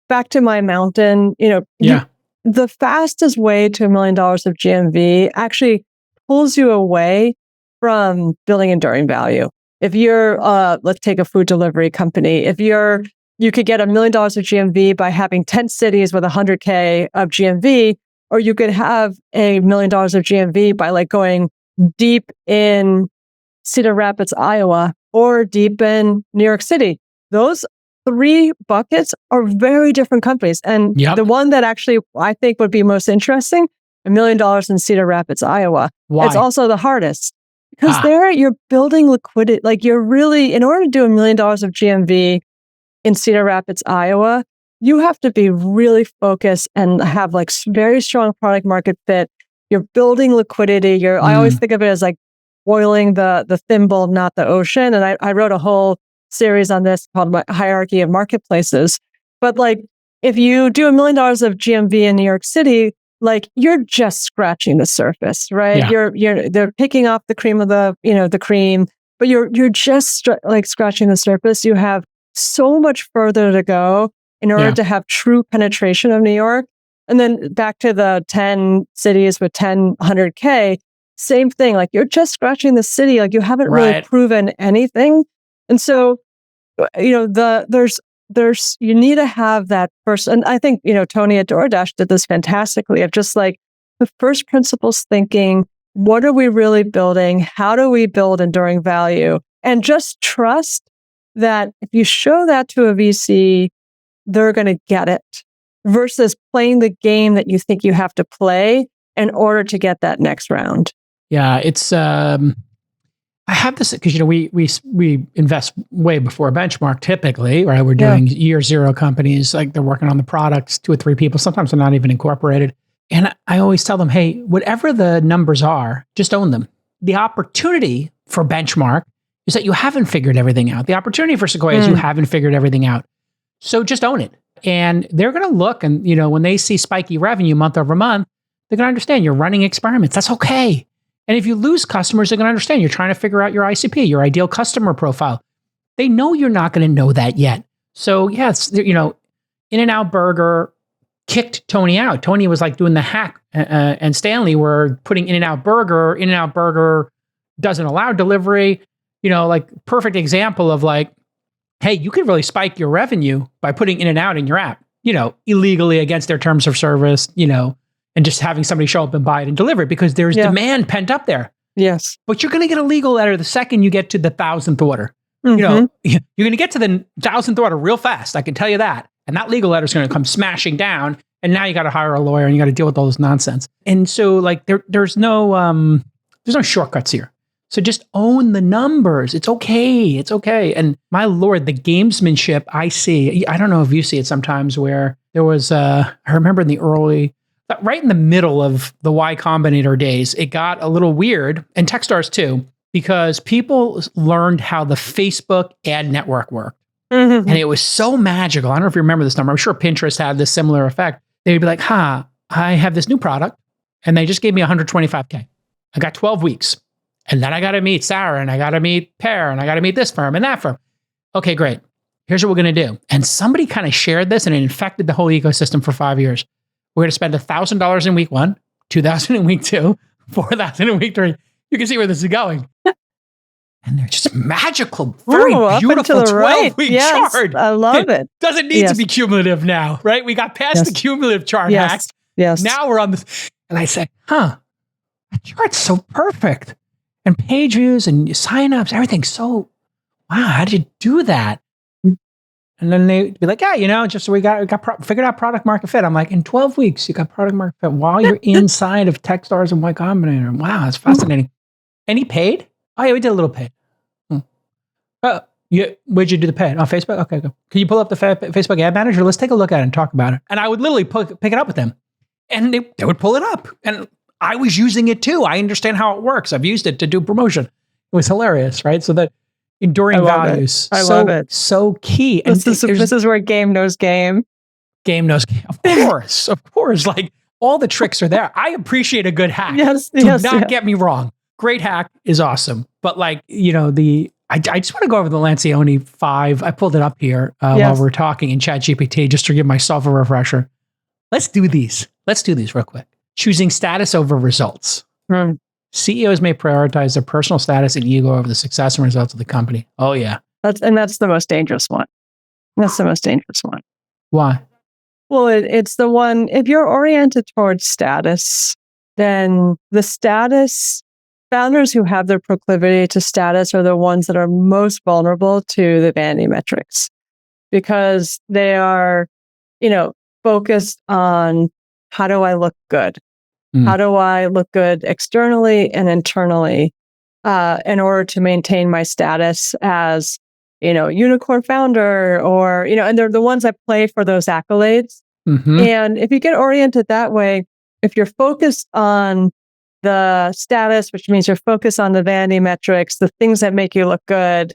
back to my mountain, the fastest way to $1 million of GMV actually pulls you away from building enduring value. If you're, let's take a food delivery company, you could get $1 million of GMV by having 10 cities with 100K of GMV, or you could have $1 million of GMV by like going deep in Cedar Rapids, Iowa, or deep in New York City. Those 3 buckets are very different companies. And the one that actually I think would be most interesting, $1 million in Cedar Rapids, Iowa. Why? It's also the hardest because there you're building liquidity. Like you're really, in order to do $1 million of GMV in Cedar Rapids, Iowa, you have to be really focused and have like very strong product market fit. You're building liquidity. I always think of it as like boiling the thimble, not the ocean. And I wrote a whole series on this called Hierarchy of Marketplaces. But like, if you do $1 million of GMV in New York City, like you're just scratching the surface, right? Yeah. They're picking off the cream of the cream, but you're just like scratching the surface. You have so much further to go in order to have true penetration of New York. And then back to the 10 cities with 100K, same thing. Like you're just scratching the city. Like you haven't really proven anything. And so, there's you need to have that first. And I think, Tony at DoorDash did this fantastically of just like the first principles thinking, what are we really building? How do we build enduring value? And just trust that if you show that to a VC, they're going to get it versus playing the game that you think you have to play in order to get that next round. Yeah, it's I have this because we invest way before benchmark typically, right? We're doing year zero companies, like they're working on the products, 2 or 3 people. Sometimes they're not even incorporated. And I always tell them, hey, whatever the numbers are, just own them. The opportunity for benchmark is that you haven't figured everything out. The opportunity for Sequoia is you haven't figured everything out. So just own it. And they're going to look and, when they see spiky revenue month over month, they're going to understand you're running experiments. That's okay. And if you lose customers, they're going to understand you're trying to figure out your ICP, your ideal customer profile. They know you're not going to know that yet. So yes, In-N-Out Burger kicked Tony out. Tony was like doing the hack and Stanley were putting In-N-Out Burger. In-N-Out Burger doesn't allow delivery. Like perfect example of like, hey, you could really spike your revenue by putting In-N-Out in your app, illegally against their terms of service, and just having somebody show up and buy it and deliver it because there's demand pent up there. Yes. But you're going to get a legal letter the second you get to the 1,000th order. You're going to get to the 1,000th order real fast. I can tell you that. And that legal letter is going to come smashing down. And now you got to hire a lawyer and you got to deal with all this nonsense. And so like there's no shortcuts here. So just own the numbers. It's okay. It's okay. And my Lord, the gamesmanship I see, I don't know if you see it sometimes where there was, I remember in the early, right in the middle of the Y Combinator days, it got a little weird, and Techstars too, because people learned how the Facebook ad network worked. And it was so magical. I don't know if you remember this number. I'm sure Pinterest had this similar effect. They'd be like, I have this new product, and they just gave me $125K. I got 12 weeks. And then I got to meet Sarah, and I got to meet Pear, and I got to meet this firm and that firm. Okay, great. Here's what we're going to do. And somebody kind of shared this, and it infected the whole ecosystem for 5 years. We're going to spend $1,000 in week 1, $2,000 in week 2, $4,000 in week 3. You can see where this is going. And they're just magical, very beautiful 12-week chart. I love it. Doesn't need to be cumulative now, right? We got past the cumulative chart hack. Yes. Now we're on this. And I say, that chart's so perfect. And page views and signups, everything's so, wow, how did you do that? And then they'd be like, just so we got figured out product market fit. I'm like, in 12 weeks, you got product market fit while you're inside of Techstars and Y Combinator. Wow, that's fascinating. Any paid? Oh yeah, we did a little paid. Where'd you do the paid? On Facebook? Okay, go. Can you pull up the Facebook ad manager? Let's take a look at it and talk about it. And I would literally pick it up with them. And they would pull it up. And I was using it too. I understand how it works. I've used it to do promotion. It was hilarious, right? So that enduring values. I love it. So key. And this is where game knows game. Game knows game. Of course. Like all the tricks are there. I appreciate a good hack. Do not get me wrong. Great hack is awesome. But like, I just want to go over the Lancioni 5. I pulled it up here while we're talking in ChatGPT just to give myself a refresher. Let's do these real quick. Choosing status over results. CEOs may prioritize their personal status and ego over the success and results of the company. Oh yeah. That's the most dangerous one. That's the most dangerous one. Why? Well, it's the one, if you're oriented towards status, then the status, founders who have their proclivity to status are the ones that are most vulnerable to the vanity metrics because they are, focused on how do I look good? How do I look good externally and internally in order to maintain my status as, unicorn founder or, and they're the ones that play for those accolades. And if you get oriented that way, if you're focused on the status, which means you're focused on the vanity metrics, the things that make you look good,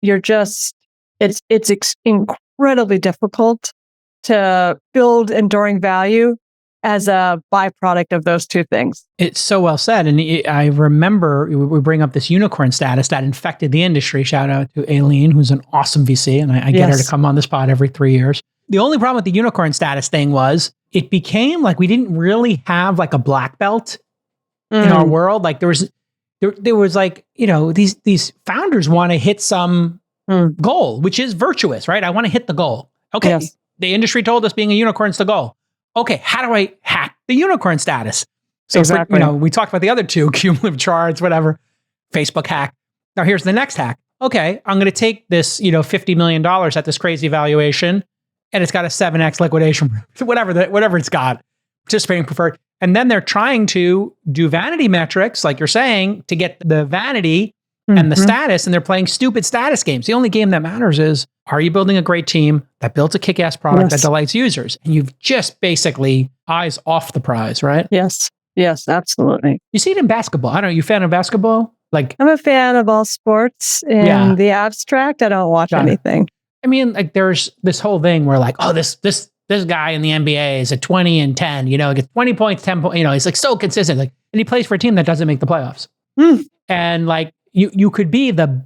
you're just, it's incredibly difficult to build enduring value as a byproduct of those two things. It's so well said. And I remember we bring up this unicorn status that infected the industry. Shout out to Aileen, who's an awesome VC. And I get her to come on this pod every 3 years. The only problem with the unicorn status thing was it became like we didn't really have like a black belt in our world. Like there was like, these founders want to hit some goal, which is virtuous, right? I want to hit the goal. Okay. The industry told us being a unicorn is the goal. Okay, how do I hack the unicorn status? So we talked about the other two, cumulative charts, whatever, Facebook hack. Now here's the next hack. Okay, I'm going to take this, $50 million at this crazy valuation, and it's got a 7x liquidation, whatever it's got, participating preferred. And then they're trying to do vanity metrics, like you're saying, to get the vanity and the status, and they're playing stupid status games. The only game that matters is, are you building a great team that builds a kick-ass product that delights users? And you've just basically eyes off the prize, right? Yes. Yes, absolutely. You see it in basketball. I don't know, you a fan of basketball? Like, I'm a fan of all sports. In the abstract, I don't watch anything. I mean, like, there's this whole thing where like, oh, this guy in the NBA is a 20 and 10, you know, gets 20 points, 10 points, you know, he's like so consistent. Like, and he plays for a team that doesn't make the playoffs. And like, you could be the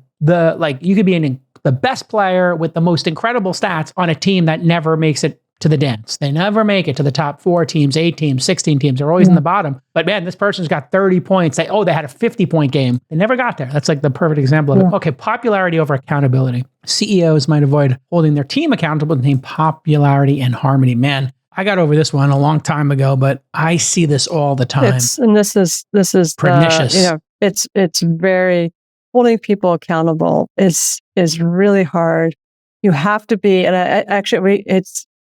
best player with the most incredible stats on a team that never makes it to the dance. They never make it to the top 4 teams, 8 teams, 16 teams. They're always in the bottom. But man, this person's got 30 points. They had a 50-point game. They never got there. That's like the perfect example of it. Okay, popularity over accountability. CEOs might avoid holding their team accountable to name popularity and harmony. Man, I got over this one a long time ago, but I see this all the time. This is pernicious. It's very, holding people accountable is really hard. You have to be, and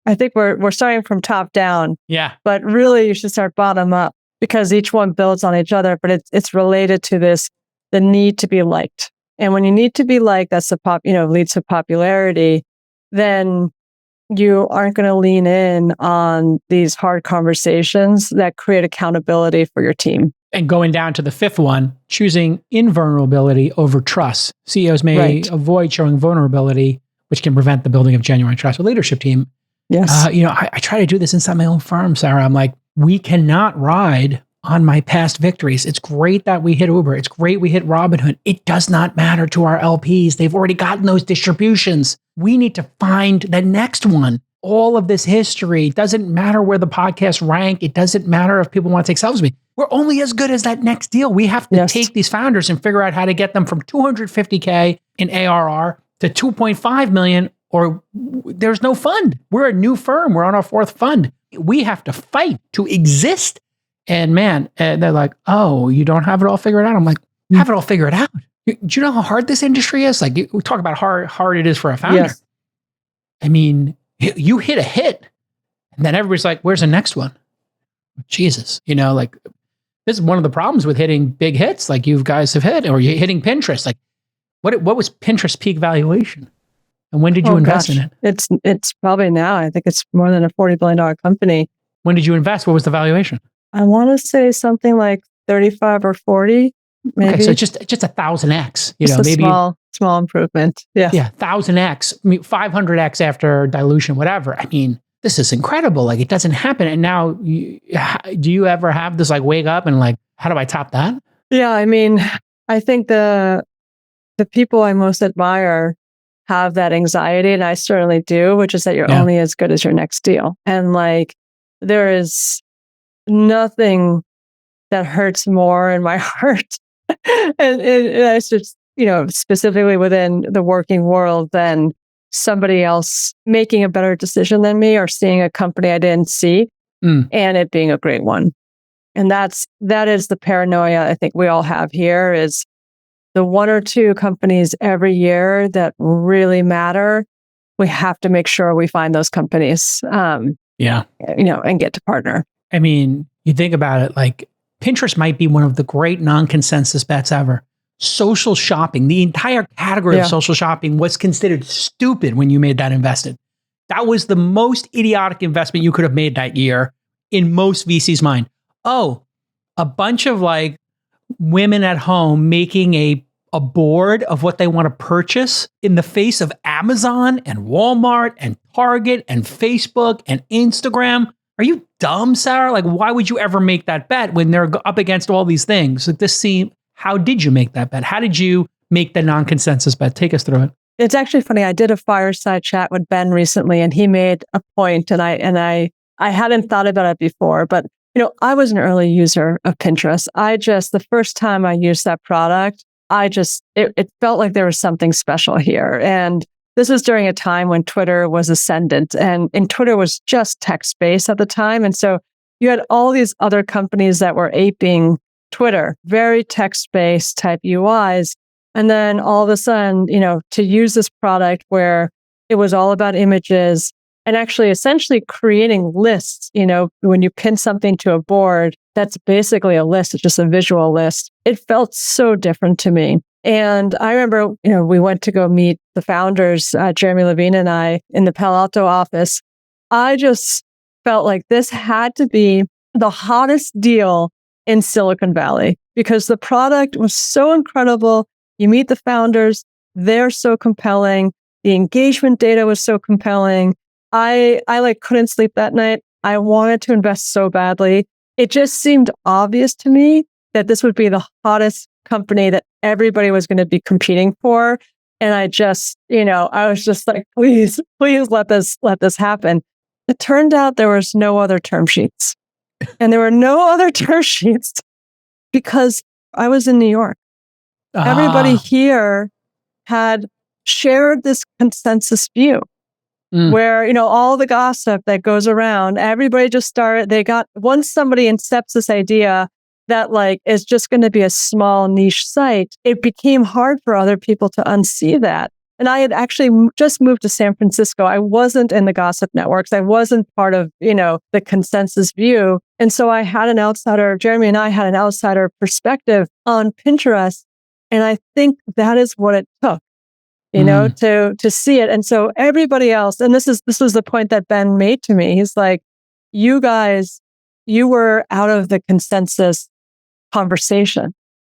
I think we're starting from top down. Yeah. But really you should start bottom up, because each one builds on each other, but it's related to the need to be liked. And when you need to be liked, that's leads to popularity, then you aren't going to lean in on these hard conversations that create accountability for your team. And going down to the fifth one, choosing invulnerability over trust. CEOs may avoid showing vulnerability, which can prevent the building of genuine trust with leadership team. Yes. I try to do this inside my own firm, Sarah. I'm like, we cannot ride on my past victories. It's great that we hit Uber. It's great we hit Robinhood. It does not matter to our LPs. They've already gotten those distributions. We need to find the next one. All of this history doesn't matter where the podcasts rank. It doesn't matter if people want to take selfies with me. We're only as good as that next deal. We have to take these founders and figure out how to get them from 250K in ARR to 2.5 million, or there's no fund. We're a new firm. We're on our fourth fund. We have to fight to exist. And man, they're like, oh, you don't have it all figured out? I'm like, have it all figured out. Do you know how hard this industry is? Like, we talk about how hard it is for a founder. Yes. I mean, you hit a hit, and then everybody's like, where's the next one? Jesus, like, this is one of the problems with hitting big hits like you guys have hit, or you're hitting Pinterest. Like, what was Pinterest peak valuation? And when did you invest in it? It's probably now, I think it's more than a $40 billion company. When did you invest? What was the valuation? I want to say something like 35 or 40, maybe. Okay, so just 1,000x, maybe small improvement. Yeah. Yeah, 1,000x, 500x after dilution, whatever. I mean, this is incredible. Like, it doesn't happen. And now, do you ever have this like wake up and like, how do I top that? Yeah, I mean, I think the people I most admire have that anxiety, and I certainly do, which is that you're only as good as your next deal. And like, there is nothing that hurts more in my heart, and it's just, specifically within the working world, than somebody else making a better decision than me, or seeing a company I didn't see and it being a great one. And that is the paranoia I think we all have here, is the one or two companies every year that really matter. We have to make sure we find those companies, and get to partner. I mean, you think about it, like, Pinterest might be one of the great non-consensus bets ever. Social shopping, the entire category of social shopping was considered stupid when you made that investment. That was the most idiotic investment you could have made that year in most VCs' mind. Oh, a bunch of like women at home making a board of what they want to purchase in the face of Amazon and Walmart and Target and Facebook and Instagram. Are you dumb, Sarah? Like, why would you ever make that bet when they're up against all these things? Like, how did you make that bet? How did you make the non-consensus bet? Take us through it. It's actually funny. I did a fireside chat with Ben recently, and he made a point, and I hadn't thought about it before, but I was an early user of Pinterest. The first time I used that product, it felt like there was something special here. And this was during a time when Twitter was ascendant, and Twitter was just text-based at the time. And so you had all these other companies that were aping Twitter, very text-based type UIs. And then all of a sudden, to use this product where it was all about images, and actually essentially creating lists. When you pin something to a board, that's basically a list. It's just a visual list. It felt so different to me. And I remember, we went to go meet the founders, Jeremy Levine and I, in the Palo Alto office. I just felt like this had to be the hottest deal in Silicon Valley because the product was so incredible. You meet the founders, they're so compelling. The engagement data was so compelling. I couldn't sleep that night. I wanted to invest so badly. It just seemed obvious to me that this would be the hottest company that everybody was going to be competing for. And I just, I was just like, please let this happen. It turned out there was no other term sheets. And there were no other term sheets because I was in New York. Everybody here had shared this consensus view where, all the gossip that goes around, everybody just started, once somebody incepts this idea that is just going to be a small niche site, it became hard for other people to unsee that. And I had actually just moved to San Francisco. I wasn't in the gossip networks. I wasn't part of, the consensus view. And so Jeremy and I had an outsider perspective on Pinterest. And I think that is what it took, to see it. And so everybody else, and this was the point that Ben made to me. He's like, you guys, you were out of the consensus conversation.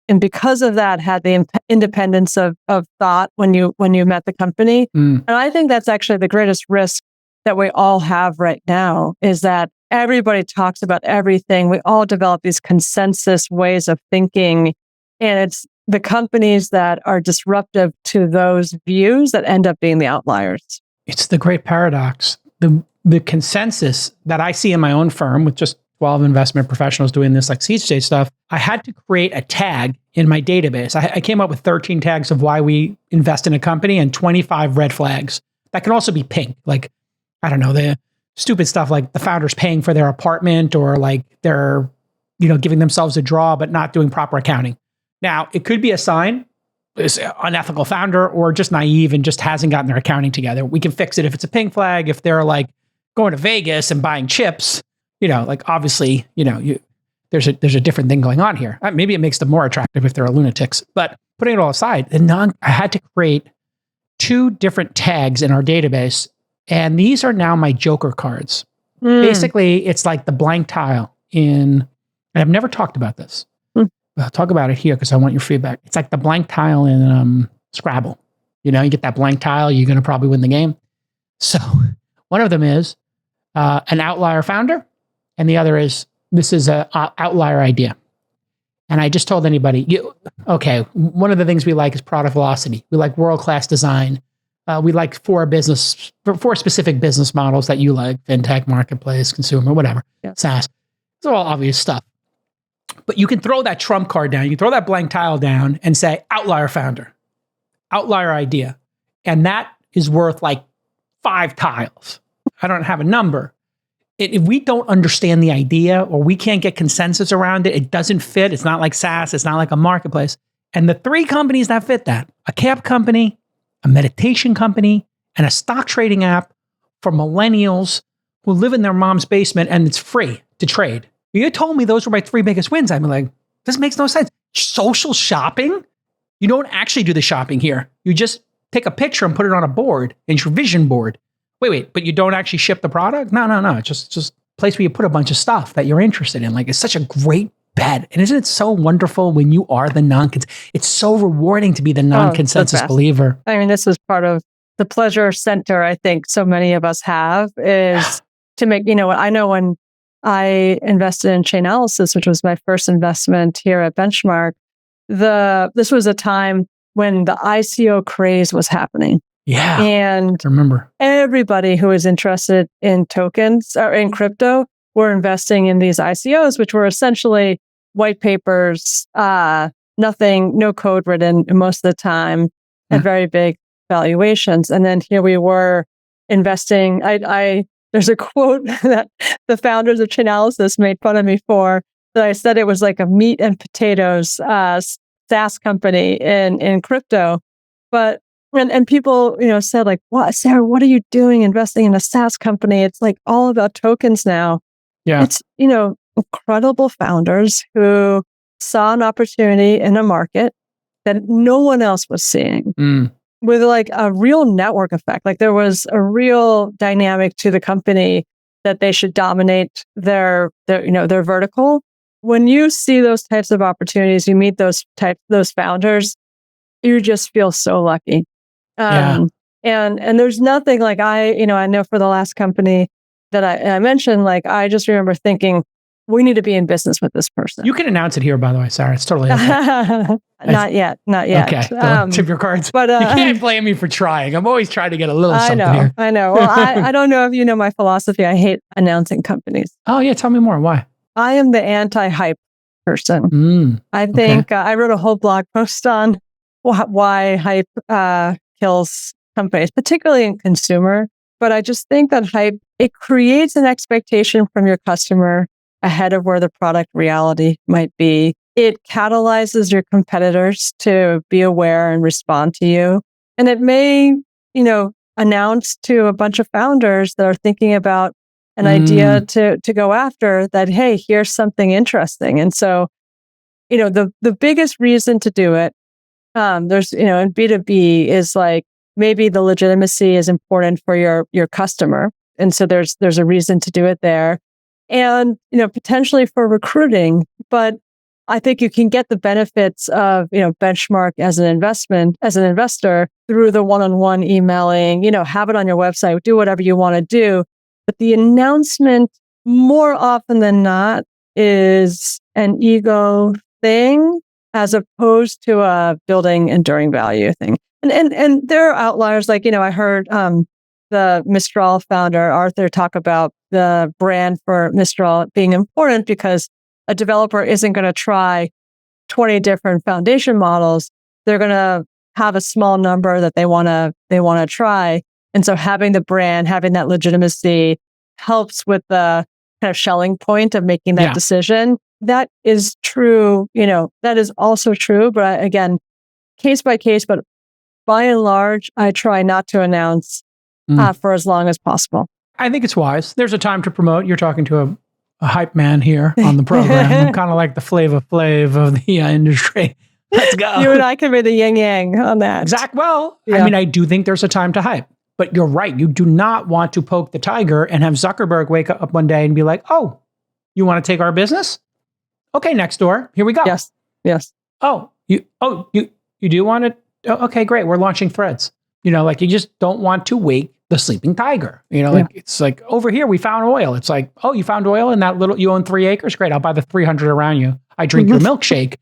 And because of that, had the independence of thought when you met the company. And I think that's actually the greatest risk that we all have right now is that everybody talks about everything. We all develop these consensus ways of thinking. And it's the companies that are disruptive to those views that end up being the outliers. It's the great paradox. The consensus that I see in my own firm with just 12 investment professionals doing this seed stage stuff, I had to create a tag in my database. I came up with 13 tags of why we invest in a company and 25 red flags. That can also be pink. I don't know, the stupid stuff like the founders paying for their apartment or they're, giving themselves a draw, but not doing proper accounting. Now, it could be a sign, it's an unethical founder or just naive and just hasn't gotten their accounting together. We can fix it if it's a pink flag, if they're going to Vegas and buying chips. Obviously, there's a different thing going on here. Maybe it makes them more attractive if they're lunatics. But putting it all aside, I had to create 2 different tags in our database, and these are now my Joker cards. Basically, it's like the blank tile and I've never talked about this. I'll talk about it here because I want your feedback. It's like the blank tile in Scrabble. You get that blank tile, you're going to probably win the game. So one of them is an outlier founder. And the other is, this is an outlier idea. And I just told anybody, one of the things we like is product velocity. We like world-class design. We like 4 specific business models that you like, fintech, marketplace, consumer, whatever, SaaS. It's all obvious stuff. But you can throw that trump card down. You can throw that blank tile down and say, outlier founder, outlier idea. And that is worth 5 tiles. I don't have a number. If we don't understand the idea or we can't get consensus around it, it doesn't fit. It's not like SaaS. It's not like a marketplace. And the 3 companies that fit that, a cab company, a meditation company, and a stock trading app for millennials who live in their mom's basement and it's free to trade. You told me those were my 3 biggest wins. I'm like, this makes no sense. Social shopping? You don't actually do the shopping here. You just take a picture and put it on a board, in your vision board. Wait, but you don't actually ship the product? No. It's just a place where you put a bunch of stuff that you're interested in. It's such a great bet. And isn't it so wonderful when you are the it's so rewarding to be the non-consensus believer. I mean, this is part of the pleasure center I think so many of us have is to make, I know when I invested in Chainalysis, which was my first investment here at Benchmark, this was a time when the ICO craze was happening. Yeah. And I remember everybody who was interested in tokens or in crypto were investing in these ICOs, which were essentially white papers, nothing, no code written most of the time, at very big valuations. And then here we were investing. There's a quote that the founders of Chainalysis made fun of me for, that I said it was like a meat and potatoes SaaS company in crypto. But And people, said like, "What, Sarah, what are you doing investing in a SaaS company? It's like all about tokens now." Yeah. It's, incredible founders who saw an opportunity in a market that no one else was seeing with like a real network effect. Like there was a real dynamic to the company that they should dominate their vertical. When you see those types of opportunities, you meet those founders, you just feel so lucky. And there's nothing like I know for the last company that I mentioned, like I just remember thinking, we need to be in business with this person. You can announce it here, by the way, Sarah. It's totally okay. Not yet. Okay, don't tip your cards. But you can't blame me for trying. I'm always trying to get a little something here. I know. Well, I don't know if you know my philosophy. I hate announcing companies. Oh yeah, tell me more. Why? I am the anti-hype person. I think I wrote a whole blog post on why hype kills companies, particularly in consumer. But I just think that hype, it creates an expectation from your customer ahead of where the product reality might be. It catalyzes your competitors to be aware and respond to you. And it may, announce to a bunch of founders that are thinking about an idea to go after that, hey, here's something interesting. And so, the biggest reason to do it, there's, in B2B is like, maybe the legitimacy is important for your customer. And so there's a reason to do it there. And, potentially for recruiting, but I think you can get the benefits of, Benchmark as an investor through the one-on-one emailing, have it on your website, do whatever you want to do. But the announcement more often than not is an ego thing as opposed to a building enduring value thing. And there are outliers. Like, I heard the Mistral founder, Arthur, talk about the brand for Mistral being important because a developer isn't going to try 20 different foundation models. They're going to have a small number that they want to try. And so having the brand, having that legitimacy helps with the kind of shelling point of making that decision. That is true. That is also true. But again, case by case, but by and large, I try not to announce for as long as possible. I think it's wise. There's a time to promote. You're talking to a hype man here on the program. I'm kind of like the Flava Flav of the industry. Let's go. You and I can be the yin yang on that. Exactly. Well, I mean, I do think there's a time to hype, but you're right. You do not want to poke the tiger and have Zuckerberg wake up one day and be like, "Oh, you want to take our business? Okay, next door. Here we go." Yes. You do want it? Oh, okay, great. We're launching Threads. Like you just don't want to wake the sleeping tiger. It's like over here, we found oil. It's like, oh, you found oil in that little, you own 3 acres? Great. I'll buy the 300 around you. I drink your milkshake.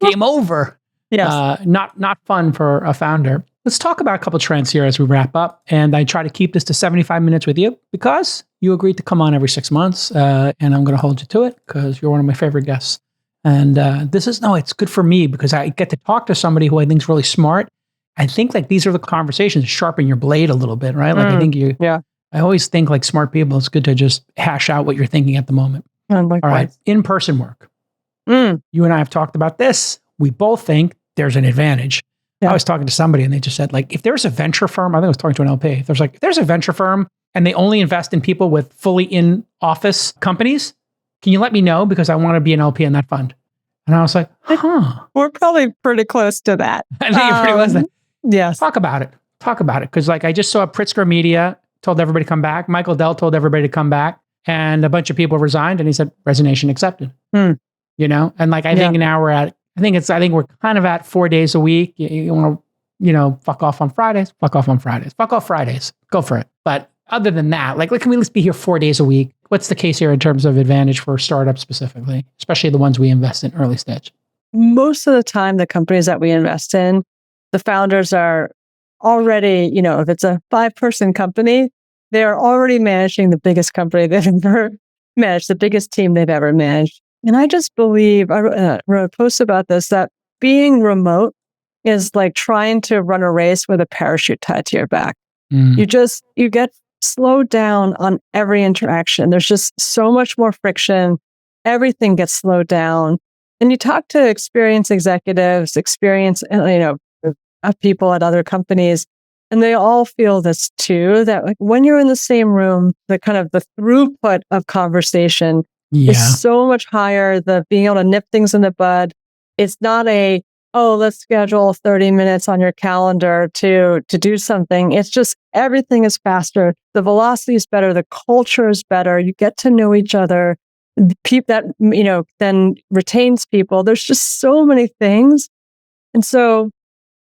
Game over. Yes. Not fun for a founder. Let's talk about a couple trends here as we wrap up. And I try to keep this to 75 minutes with you because you agreed to come on every 6 months. And I'm going to hold you to it because you're one of my favorite guests. And it's good for me because I get to talk to somebody who I think is really smart. I think like these are the conversations that sharpen your blade a little bit, right? Like I think I always think like smart people, it's good to just hash out what you're thinking at the moment. All right. In-person work. You and I have talked about this. We both think there's an advantage. I was talking to somebody and they just said like, if there's a venture firm, I think I was talking to an LP. If there's a venture firm and they only invest in people with fully in-office companies, can you let me know? Because I want to be an LP in that fund. And I was like, We're probably pretty close to that. I think you're pretty close to that. Yes. Talk about it. Because like I just saw Pritzker Media told everybody to come back. Michael Dell told everybody to come back. And a bunch of people resigned and he said, resignation accepted. And like, I think now I think we're kind of at 4 days a week. You want to, fuck off on Fridays, fuck off Fridays, go for it. But other than that, like can we let's be here 4 days a week? What's the case here in terms of advantage for startups specifically, especially the ones we invest in early stage? Most of the time, the companies that we invest in, the founders are already, if it's a 5-person company, they are already managing the biggest company they've ever managed, the biggest team they've ever managed. And I just believe, I wrote a post about this, that being remote is like trying to run a race with a parachute tied to your back. You get slowed down on every interaction. There's just so much more friction. Everything gets slowed down. And you talk to experienced executives, of people at other companies, and they all feel this too, that like when you're in the same room, the kind of the throughput of conversation is so much higher. The being able to nip things in the bud. It's not let's schedule 30 minutes on your calendar to do something. It's just everything is faster. The velocity is better. The culture is better. You get to know each other. That, then retains people. There's just so many things. And so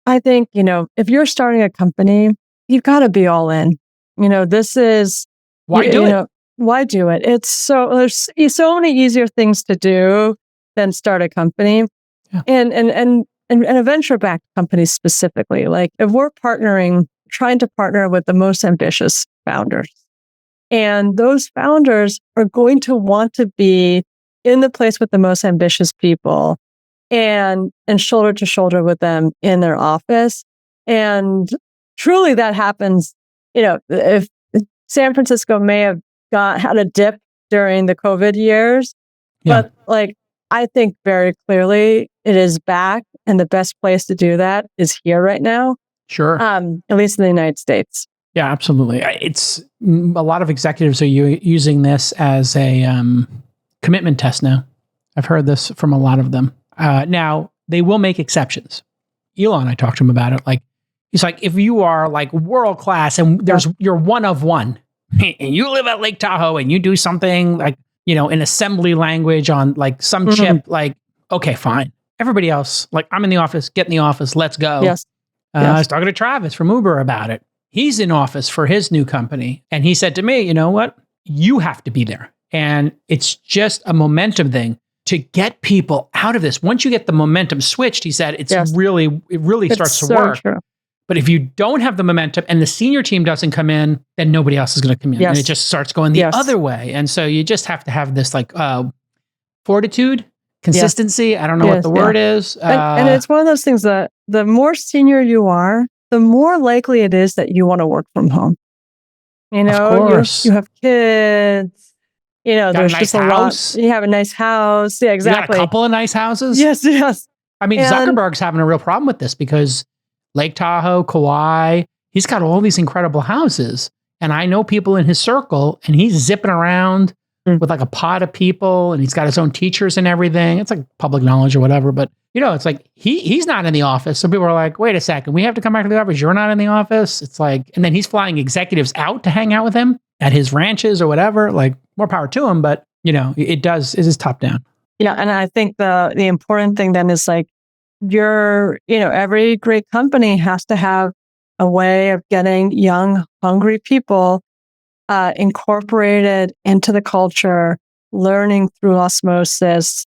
I think, if you're starting a company, you've got to be all in. This is why do it? Why do it? There's so many easier things to do than start a company. Yeah. And a venture-backed company specifically, like if we're trying to partner with the most ambitious founders, and those founders are going to want to be in the place with the most ambitious people and shoulder to shoulder with them in their office. And truly that happens, if San Francisco may have had a dip during the COVID years, but I think very clearly it is back, and the best place to do that is here right now. Sure. At least in the United States. Yeah, absolutely. It's a lot of executives are using this as a commitment test now. I've heard this from a lot of them. Now, they will make exceptions. Elon, I talked to him about it. Like, he's like, if you are like world class and you're one of one, and you live at Lake Tahoe and you do something like, in assembly language on like some chip, like, okay, fine. Everybody else, like, I'm in the office, get in the office, let's go. Yes. I was talking to Travis from Uber about it. He's in office for his new company. And he said to me, you know what? You have to be there. And it's just a momentum thing to get people out of this. Once you get the momentum switched, he said, it really starts to work. True. But if you don't have the momentum and the senior team doesn't come in, then nobody else is going to come in. Yes. And it just starts going the other way. And so you just have to have this like fortitude, consistency. I don't know what the word is. And it's one of those things that the more senior you are, the more likely it is that you want to work from home. You have kids, there's just a lot. You have a nice house. Yeah, exactly. You got a couple of nice houses. Yes. I mean, Zuckerberg's having a real problem with this because Lake Tahoe, Kauai, he's got all these incredible houses. And I know people in his circle, and he's zipping around with like a pod of people, and he's got his own teachers and everything. It's like public knowledge or whatever. But, it's like he's not in the office. So people are like, wait a second, we have to come back to the office. You're not in the office. It's like, and then he's flying executives out to hang out with him at his ranches or whatever. Like, more power to him. But, it is top down. Yeah. And I think the important thing then is like, every great company has to have a way of getting young, hungry people incorporated into the culture, learning through osmosis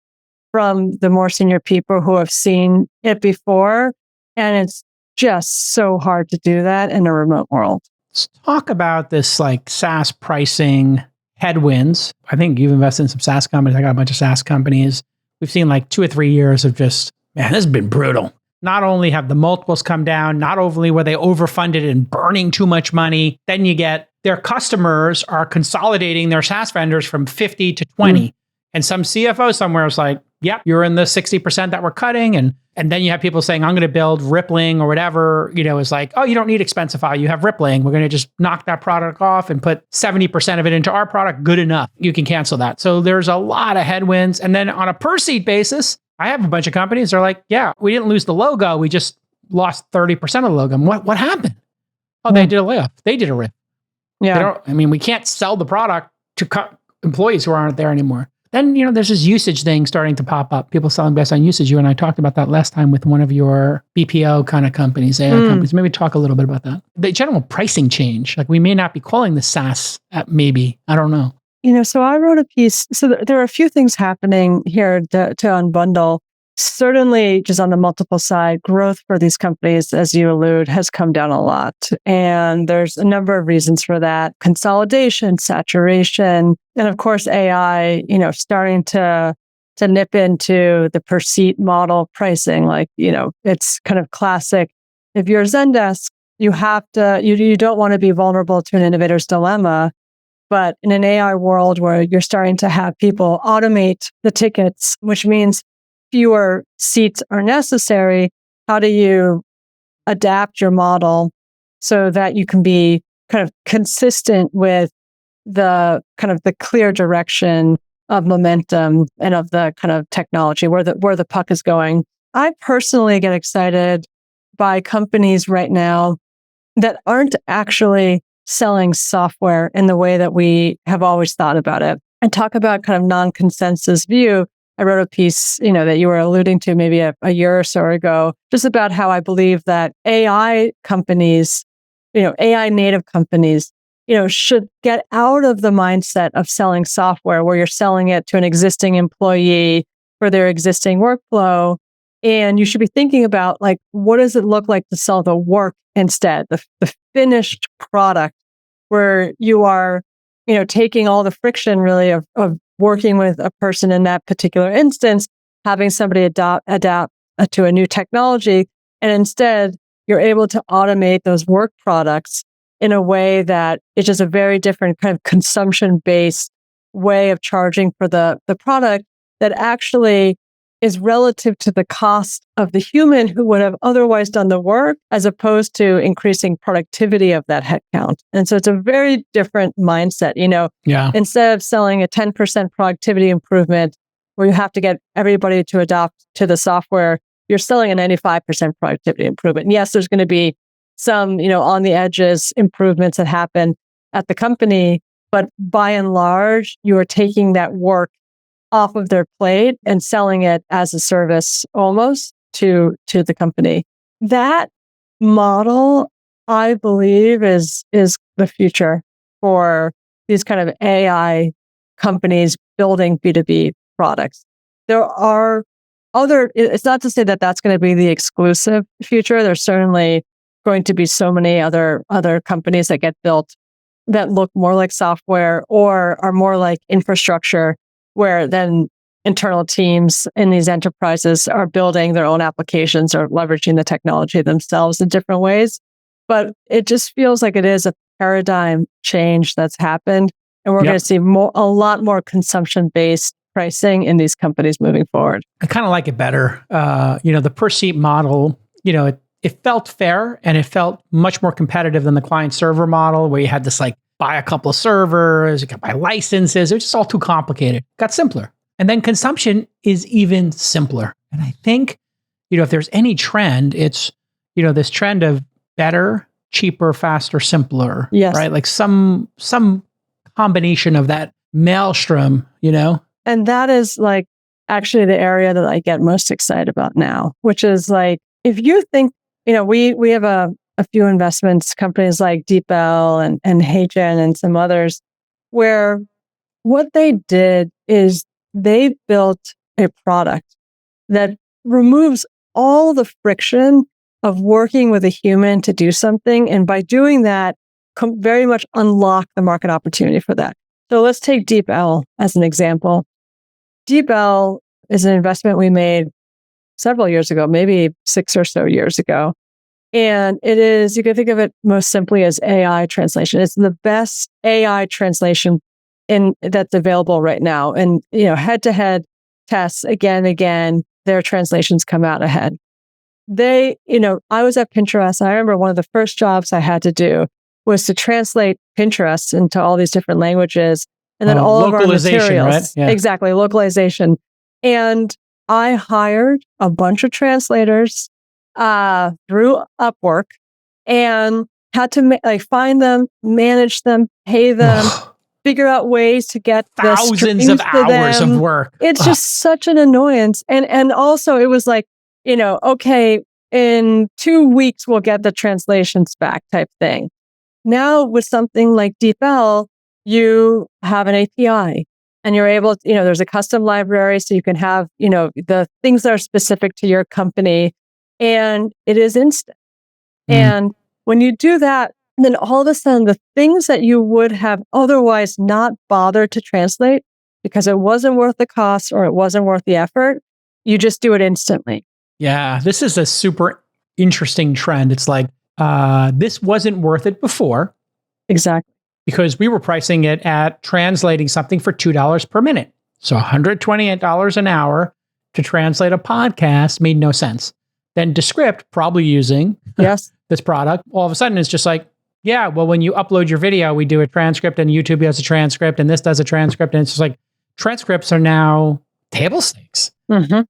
from the more senior people who have seen it before. And it's just so hard to do that in a remote world. Let's talk about this like SaaS pricing headwinds. I think you've invested in some SaaS companies. I got a bunch of SaaS companies. We've seen like 2 or 3 years of just, man, this has been brutal. Not only have the multiples come down, not only were they overfunded and burning too much money, then you get their customers are consolidating their SaaS vendors from 50 to 20. And some CFO somewhere is like, yep, you're in the 60% that we're cutting. And then you have people saying, I'm going to build Rippling or whatever, is like, oh, you don't need Expensify. You have Rippling. We're going to just knock that product off and put 70% of it into our product. Good enough. You can cancel that. So there's a lot of headwinds. And then on a per seat basis, I have a bunch of companies that are like, yeah, we didn't lose the logo. We just lost 30% of the logo. What happened? Oh, they did a layoff. They did a RIF. Yeah. We can't sell the product to employees who aren't there anymore. Then, there's this usage thing starting to pop up. People selling based on usage. You and I talked about that last time with one of your BPO kind of companies, AI companies. Maybe talk a little bit about that. The general pricing change. Like we may not be calling this SaaS, maybe. I don't know. So I wrote a piece. So there are a few things happening here to unbundle. Certainly, just on the multiple side, growth for these companies, as you allude, has come down a lot. And there's a number of reasons for that. Consolidation, saturation, and of course, AI, starting to nip into the per seat model pricing. Like, it's kind of classic. If you're Zendesk, you have to, you don't want to be vulnerable to an innovator's dilemma. But in an AI world where you're starting to have people automate the tickets, which means fewer seats are necessary, how do you adapt your model so that you can be kind of consistent with the kind of the clear direction of momentum and of the kind of technology where the puck is going. I personally get excited by companies right now that aren't actually selling software in the way that we have always thought about it. And talk about kind of non-consensus view. I wrote a piece, that you were alluding to maybe a year or so ago, just about how I believe that AI companies, AI native companies, should get out of the mindset of selling software where you're selling it to an existing employee for their existing workflow. And you should be thinking about like, what does it look like to sell the work instead, the finished product where you are, taking all the friction really of working with a person in that particular instance, having somebody adapt to a new technology. And instead, you're able to automate those work products in a way that is just a very different kind of consumption-based way of charging for the product that actually is relative to the cost of the human who would have otherwise done the work, as opposed to increasing productivity of that headcount. And so it's a very different mindset. Instead of selling a 10% productivity improvement where you have to get everybody to adopt to the software, you're selling a 95% productivity improvement. And yes, there's going to be some, on the edges improvements that happen at the company, but by and large, you are taking that work off of their plate and selling it as a service almost to the company. That model, I believe, is the future for these kind of AI companies building B2B products. There are it's not to say that that's going to be the exclusive future. There's certainly going to be so many other companies that get built that look more like software or are more like infrastructure, where then internal teams in these enterprises are building their own applications or leveraging the technology themselves in different ways. But it just feels like it is a paradigm change that's happened. And we're going to see a lot more consumption-based pricing in these companies moving forward. I kind of like it better. The per seat model, it felt fair and it felt much more competitive than the client server model where you had this like buy a couple of servers, you could buy licenses. It was just all too complicated. It got simpler. And then consumption is even simpler. And I think, if there's any trend, it's, this trend of better, cheaper, faster, simpler. Yes. Right? Like some combination of that maelstrom, And that is like actually the area that I get most excited about now, which is like, if you think, we have a few investments, companies like DeepL and HeyGen and some others, where what they did is they built a product that removes all the friction of working with a human to do something. And by doing that, very much unlock the market opportunity for that. So let's take DeepL as an example. DeepL is an investment we made several years ago, maybe 6 or so years ago. And it is, you can think of it most simply as AI translation. It's the best AI translation that's available right now. And, head-to-head tests, again, their translations come out ahead. I was at Pinterest. I remember one of the first jobs I had to do was to translate Pinterest into all these different languages. And then all of our materials. Right? Yeah. Exactly, localization. And I hired a bunch of translators through Upwork and had to find them, manage them, pay them, figure out ways to get thousands of hours of work. It's just such an annoyance. And also it was like, okay, in 2 weeks, we'll get the translations back type thing. Now with something like DeepL, you have an API and you're able to, there's a custom library so you can have, the things that are specific to your company, and it is instant. And when you do that, then all of a sudden the things that you would have otherwise not bothered to translate because it wasn't worth the cost or it wasn't worth the effort, you just do it instantly. Yeah, this is a super interesting trend. It's like, this wasn't worth it before. Exactly. Because we were pricing it at translating something for $2 per minute. So $128 an hour to translate a podcast made no sense. then Descript, probably using Yes. this product, all of a sudden it's just like, yeah, well, when you upload your video, we do a transcript and YouTube has a transcript and this does a transcript. And it's just like transcripts are now table stakes. Mm-hmm.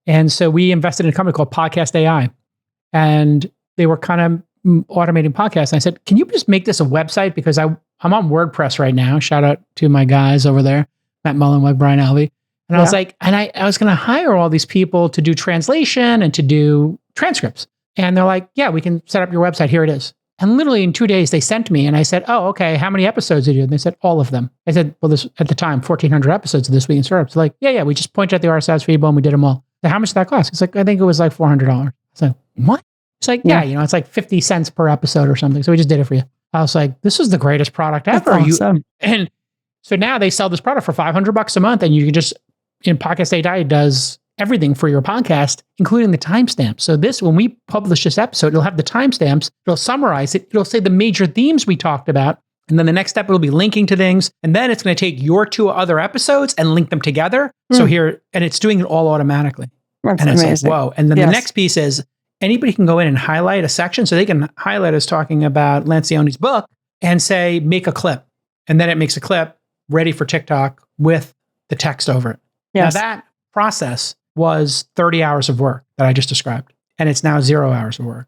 And so we invested in a company called Podcast AI. And they were kind of automating podcasts. And I said, can you just make this a website? Because I'm on WordPress right now. Shout out to my guys over there, Matt Mullenweg, Brian Alvey. And I was like, and I was going to hire all these people to do translation and to do transcripts. And they're like, yeah, we can set up your website. Here it is. And literally in 2 days, they sent me and I said, oh, okay, how many episodes did you do? And they said, all of them. I said, well, this at the time, 1,400 episodes of This Week in Startups. Like, yeah, we just pointed at the RSS feed, boom, we did them all. So how much did that cost? It's like, I think it was like $400. I was like, what? It's like, yeah, it's like 50 cents per episode or something. So we just did it for you. I was like, this is the greatest product ever. That's awesome. And so now they sell this product for $500 a month and you can just, in Podcast AI does everything for your podcast, including the timestamps. So this, when we publish this episode, it'll have the timestamps, it'll summarize it, it'll say the major themes we talked about. And then the next step, it'll be linking to things. And then it's going to take your 2 other episodes and link them together. So here, and it's doing it all automatically. That's and it's amazing. like, whoa. And then the next piece is anybody can go in and highlight a section. So they can highlight us talking about Lancioni's book and say, make a clip. And then it makes a clip ready for TikTok with the text over it. Yes. Now that process was 30 hours of work that I just described. And it's now 0 hours of work.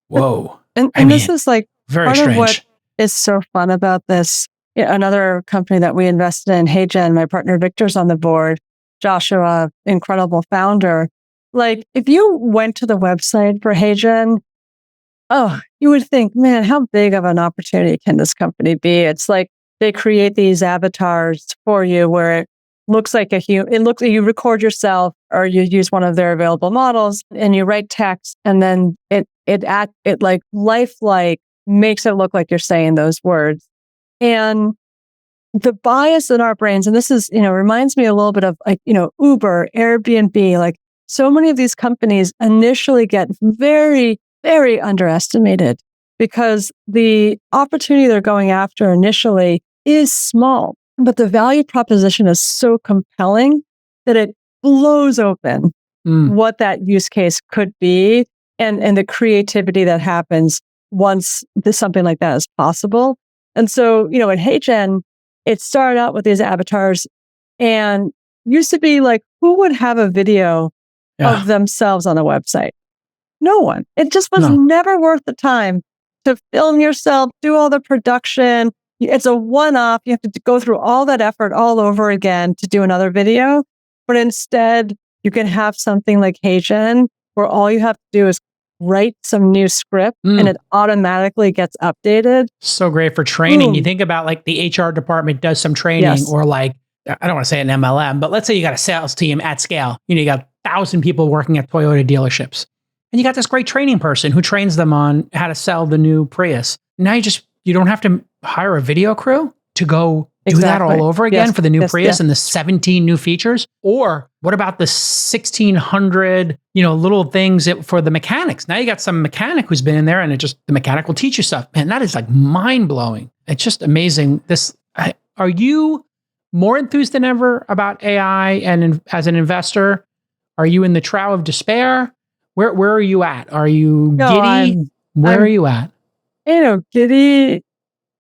Whoa. And this is like very part strange. of what is so fun about this. Another company that we invested in, HeyGen, my partner Victor's on the board, Joshua, incredible founder. Like if you went to the website for HeyGen, you would think, man, how big of an opportunity can this company be? It's like they create these avatars for you where it looks like a human. It looks like you record yourself or you use one of their available models and you write text and then it like lifelike makes it look like you're saying those words. And the bias in our brains, and this is, reminds me a little bit of like, Uber, Airbnb, like so many of these companies initially get very, very underestimated because the opportunity they're going after initially is small. But the value proposition is so compelling that it blows open what that use case could be and the creativity that happens once something like that is possible. And so, at HeyGen, it started out with these avatars and used to be like, who would have a video of themselves on a website? No one. It just was never worth the time to film yourself, do all the production. It's a one-off. You have to go through all that effort all over again to do another video. But instead, you can have something like HeyGen where all you have to do is write some new script and it automatically gets updated. So great for training. You think about like the HR department does some training or like, I don't want to say an MLM, but let's say you got a sales team at scale. You got 1,000 people working at Toyota dealerships. And you got this great training person who trains them on how to sell the new Prius. Now you don't have to hire a video crew to go do that all over again for the new Prius and the 17 new features? Or what about the 1,600, little things for the mechanics? Now you got some mechanic who's been in there and the mechanic will teach you stuff. Man, that is like mind blowing. It's just amazing. Are you more enthused than ever about AI? And as an investor, are you in the trough of despair? Where are you at? Are you giddy? Where are you at? Giddy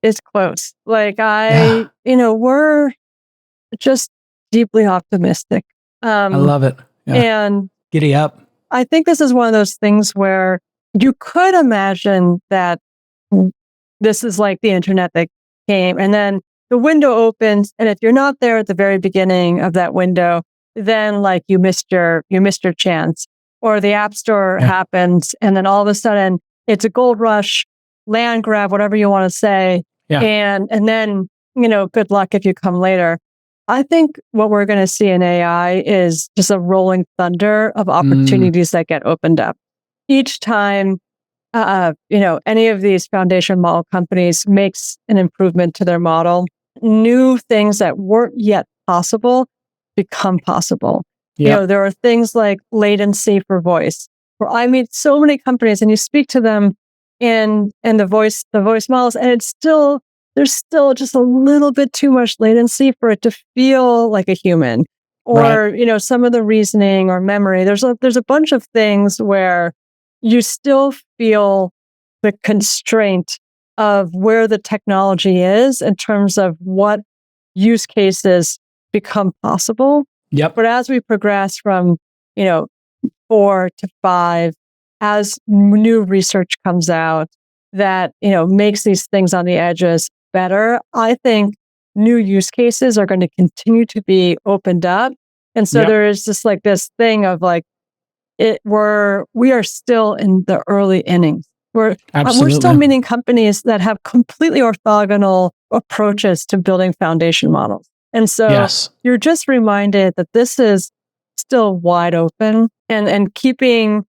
is close. Like we're just deeply optimistic. I love it. Yeah. And giddy up. I think this is one of those things where you could imagine that this is like the internet that came and then the window opens. And if you're not there at the very beginning of that window, then like you missed your chance. Or the app store happens and then all of a sudden it's a gold rush, land grab, whatever you want to say. Yeah. And then, good luck if you come later. I think what we're going to see in AI is just a rolling thunder of opportunities that get opened up. Each time, any of these foundation model companies makes an improvement to their model, new things that weren't yet possible become possible. Yep. There are things like latency for voice, where I meet so many companies and you speak to them in the voice models, and there's still just a little bit too much latency for it to feel like a human. or, some of the reasoning or memory. There's a bunch of things where you still feel the constraint of where the technology is in terms of what use cases become possible. Yep. But as we progress from, 4 to 5, as new research comes out that, makes these things on the edges better, I think new use cases are going to continue to be opened up. And so there is just like this thing of like, we are still in the early innings. We're still meeting companies that have completely orthogonal approaches to building foundation models. And so you're just reminded that this is still wide open, and keeping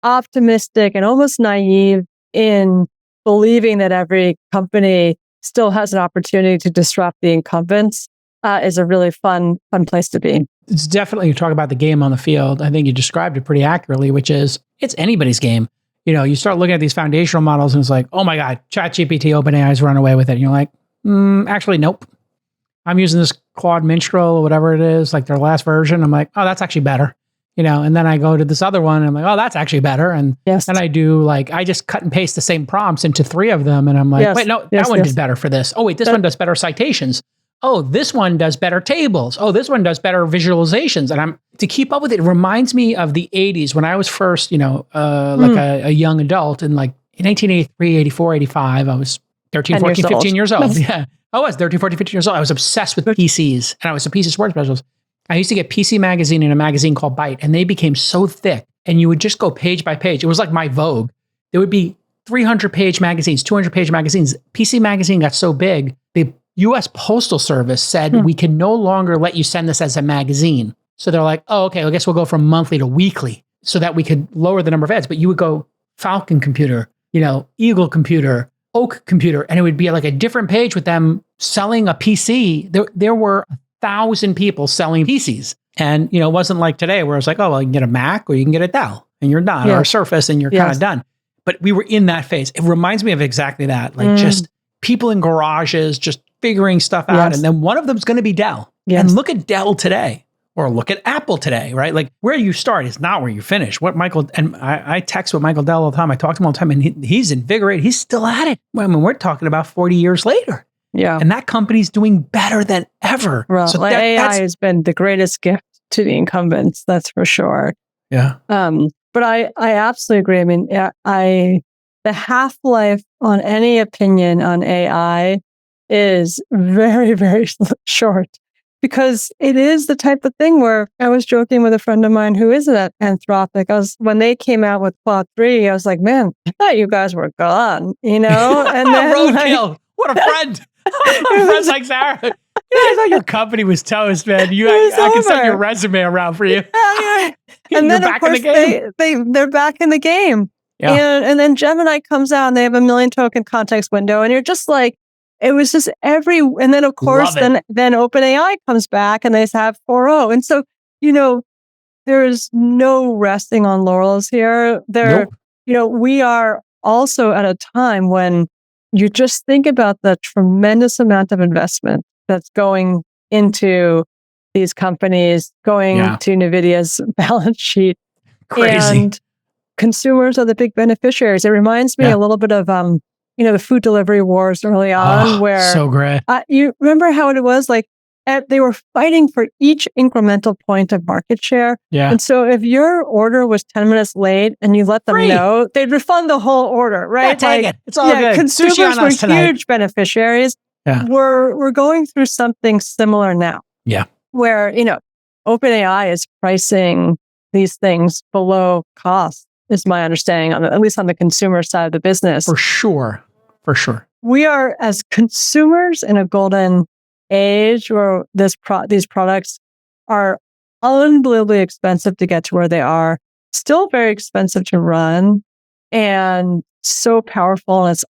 optimistic and almost naive in believing that every company still has an opportunity to disrupt the incumbents is a really fun place to be. It's definitely, you talk about the game on the field. I think you described it pretty accurately, which is it's anybody's game. You start looking at these foundational models and it's like, oh my God, ChatGPT, OpenAI's run away with it. And you're like, actually, nope. I'm using this Claude Minstrel or whatever it is, like their last version. I'm like, oh, that's actually better. And then I go to this other one and I'm like, oh, that's actually better. And then I just cut and paste the same prompts into 3 of them. And I'm like, wait, no, that one did better for this. Oh, wait, this one does better citations. Oh, this one does better tables. Oh, this one does better visualizations. And to keep up with it, it reminds me of the 80s when I was first, like a young adult in like 1983, 84, 85. I was 13, 14, 15 years old. Yeah. I was 13, 14, 15 years old. I was obsessed with PCs and I was a PC sports specialist. I used to get PC Magazine in a magazine called Byte, and they became so thick and you would just go page by page. It was like my Vogue. There would be 300-page magazines, 200-page magazines. PC Magazine got so big, the U.S. Postal Service said, we can no longer let you send this as a magazine. So they're like, oh, okay, I guess we'll go from monthly to weekly so that we could lower the number of ads. But you would go Falcon Computer, Eagle Computer, Oak Computer, and it would be like a different page with them selling a PC. There were 1,000 people selling PCs. And, it wasn't like today where it's like, oh, well, you can get a Mac or you can get a Dell and you're done, or a Surface and you're kind of done. But we were in that phase. It reminds me of exactly that. Like just people in garages, just figuring stuff out. And then one of them's going to be Dell. And look at Dell today, or look at Apple today, right? Like where you start is not where you finish. I text with Michael Dell all the time. I talk to him all the time and he's invigorated. He's still at it. I mean, we're talking about 40 years later. Yeah. And that company's doing better than ever. Well, so AI has been the greatest gift to the incumbents. That's for sure. Yeah. But I absolutely agree. I mean, the half-life on any opinion on AI is very, very short, because it is the type of thing where I was joking with a friend of mine who is at Anthropic. When they came out with Claude 3, I was like, man, I thought you guys were gone, And then roadkill. What a friend. Friends like Sarah. I thought your company was toast, man. I can send your resume around for you. And then of course they're back in the game. Yeah. And then Gemini comes out and they have a 1 million token context window, and you're just like, it was just and then of course then OpenAI comes back and they have 4.0. And so, there's no resting on laurels here. We are also at a time when you just think about the tremendous amount of investment that's going into these companies, going to NVIDIA's balance sheet. Crazy. And consumers are the big beneficiaries. It reminds me a little bit of, the food delivery wars early on, where so great. You remember how it was like they were fighting for each incremental point of market share. Yeah. And so if your order was 10 minutes late and you let them know, they'd refund the whole order, right? Yeah, take it. It's all good. Consumers were huge beneficiaries. Yeah. We're going through something similar now. Yeah. Where, OpenAI is pricing these things below cost, is my understanding, at least on the consumer side of the business. For sure. We are, as consumers, in a golden age where these products are unbelievably expensive to get to where they are, still very expensive to run, and so powerful, and it's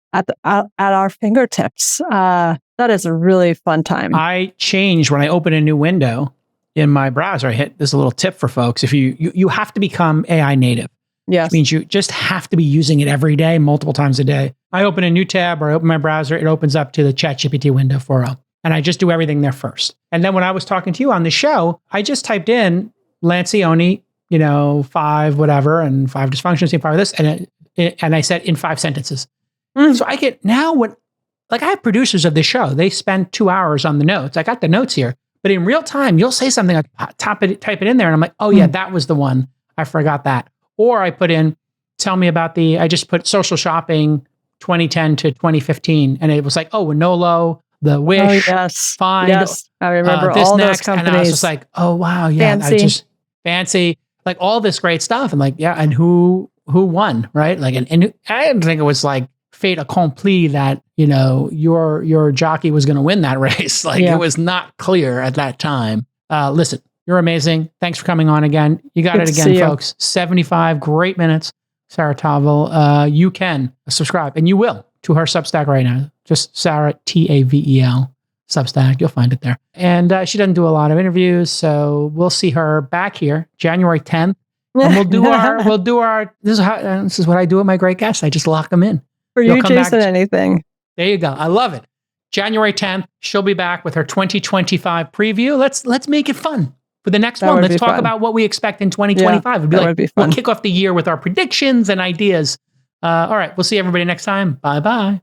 at our fingertips. That is a really fun time. I change when I open a new window in my browser. This is a little tip for folks. If you have to become AI native. Yes. It means you just have to be using it every day, multiple times a day. I open a new tab or I open my browser, it opens up to the ChatGPT window 4.0. And I just do everything there first. And then when I was talking to you on the show, I just typed in Lancioni, 5 whatever, and 5 dysfunctions, 5 of this, and I said in 5 sentences. So I get now I have producers of the show. They spend 2 hours on the notes. I got the notes here, but in real time, you'll say something, type it in there, and I'm like, oh yeah, that was the one. I forgot that. Or I put in, tell me about I just put social shopping 2010 to 2015, and it was like, oh, Winolo, The Wish, Find. Yes, I remember this all next, those companies. and I was just like, oh wow, yeah, fancy, like all this great stuff, and like, yeah, and who won, right? Like, and I didn't think it was like fait accompli that your jockey was going to win that race. Like it was not clear at that time. Listen, you're amazing. Thanks for coming on again. You got it again, folks. 75 great minutes. Sarah Tavel. You can subscribe, and you will, to her Substack right now. Just Sarah Tavel Substack. You'll find it there. And she doesn't do a lot of interviews, so we'll see her back here January 10th. And we'll do our. This is what I do with my great guests. I just lock them in. For you, Jason, anything. There you go. I love it. January 10th, she'll be back with her 2025 preview. Let's make it fun for the next one. Let's talk about what we expect in 2025. It'd be fun. We'll kick off the year with our predictions and ideas. All right. We'll see everybody next time. Bye-bye.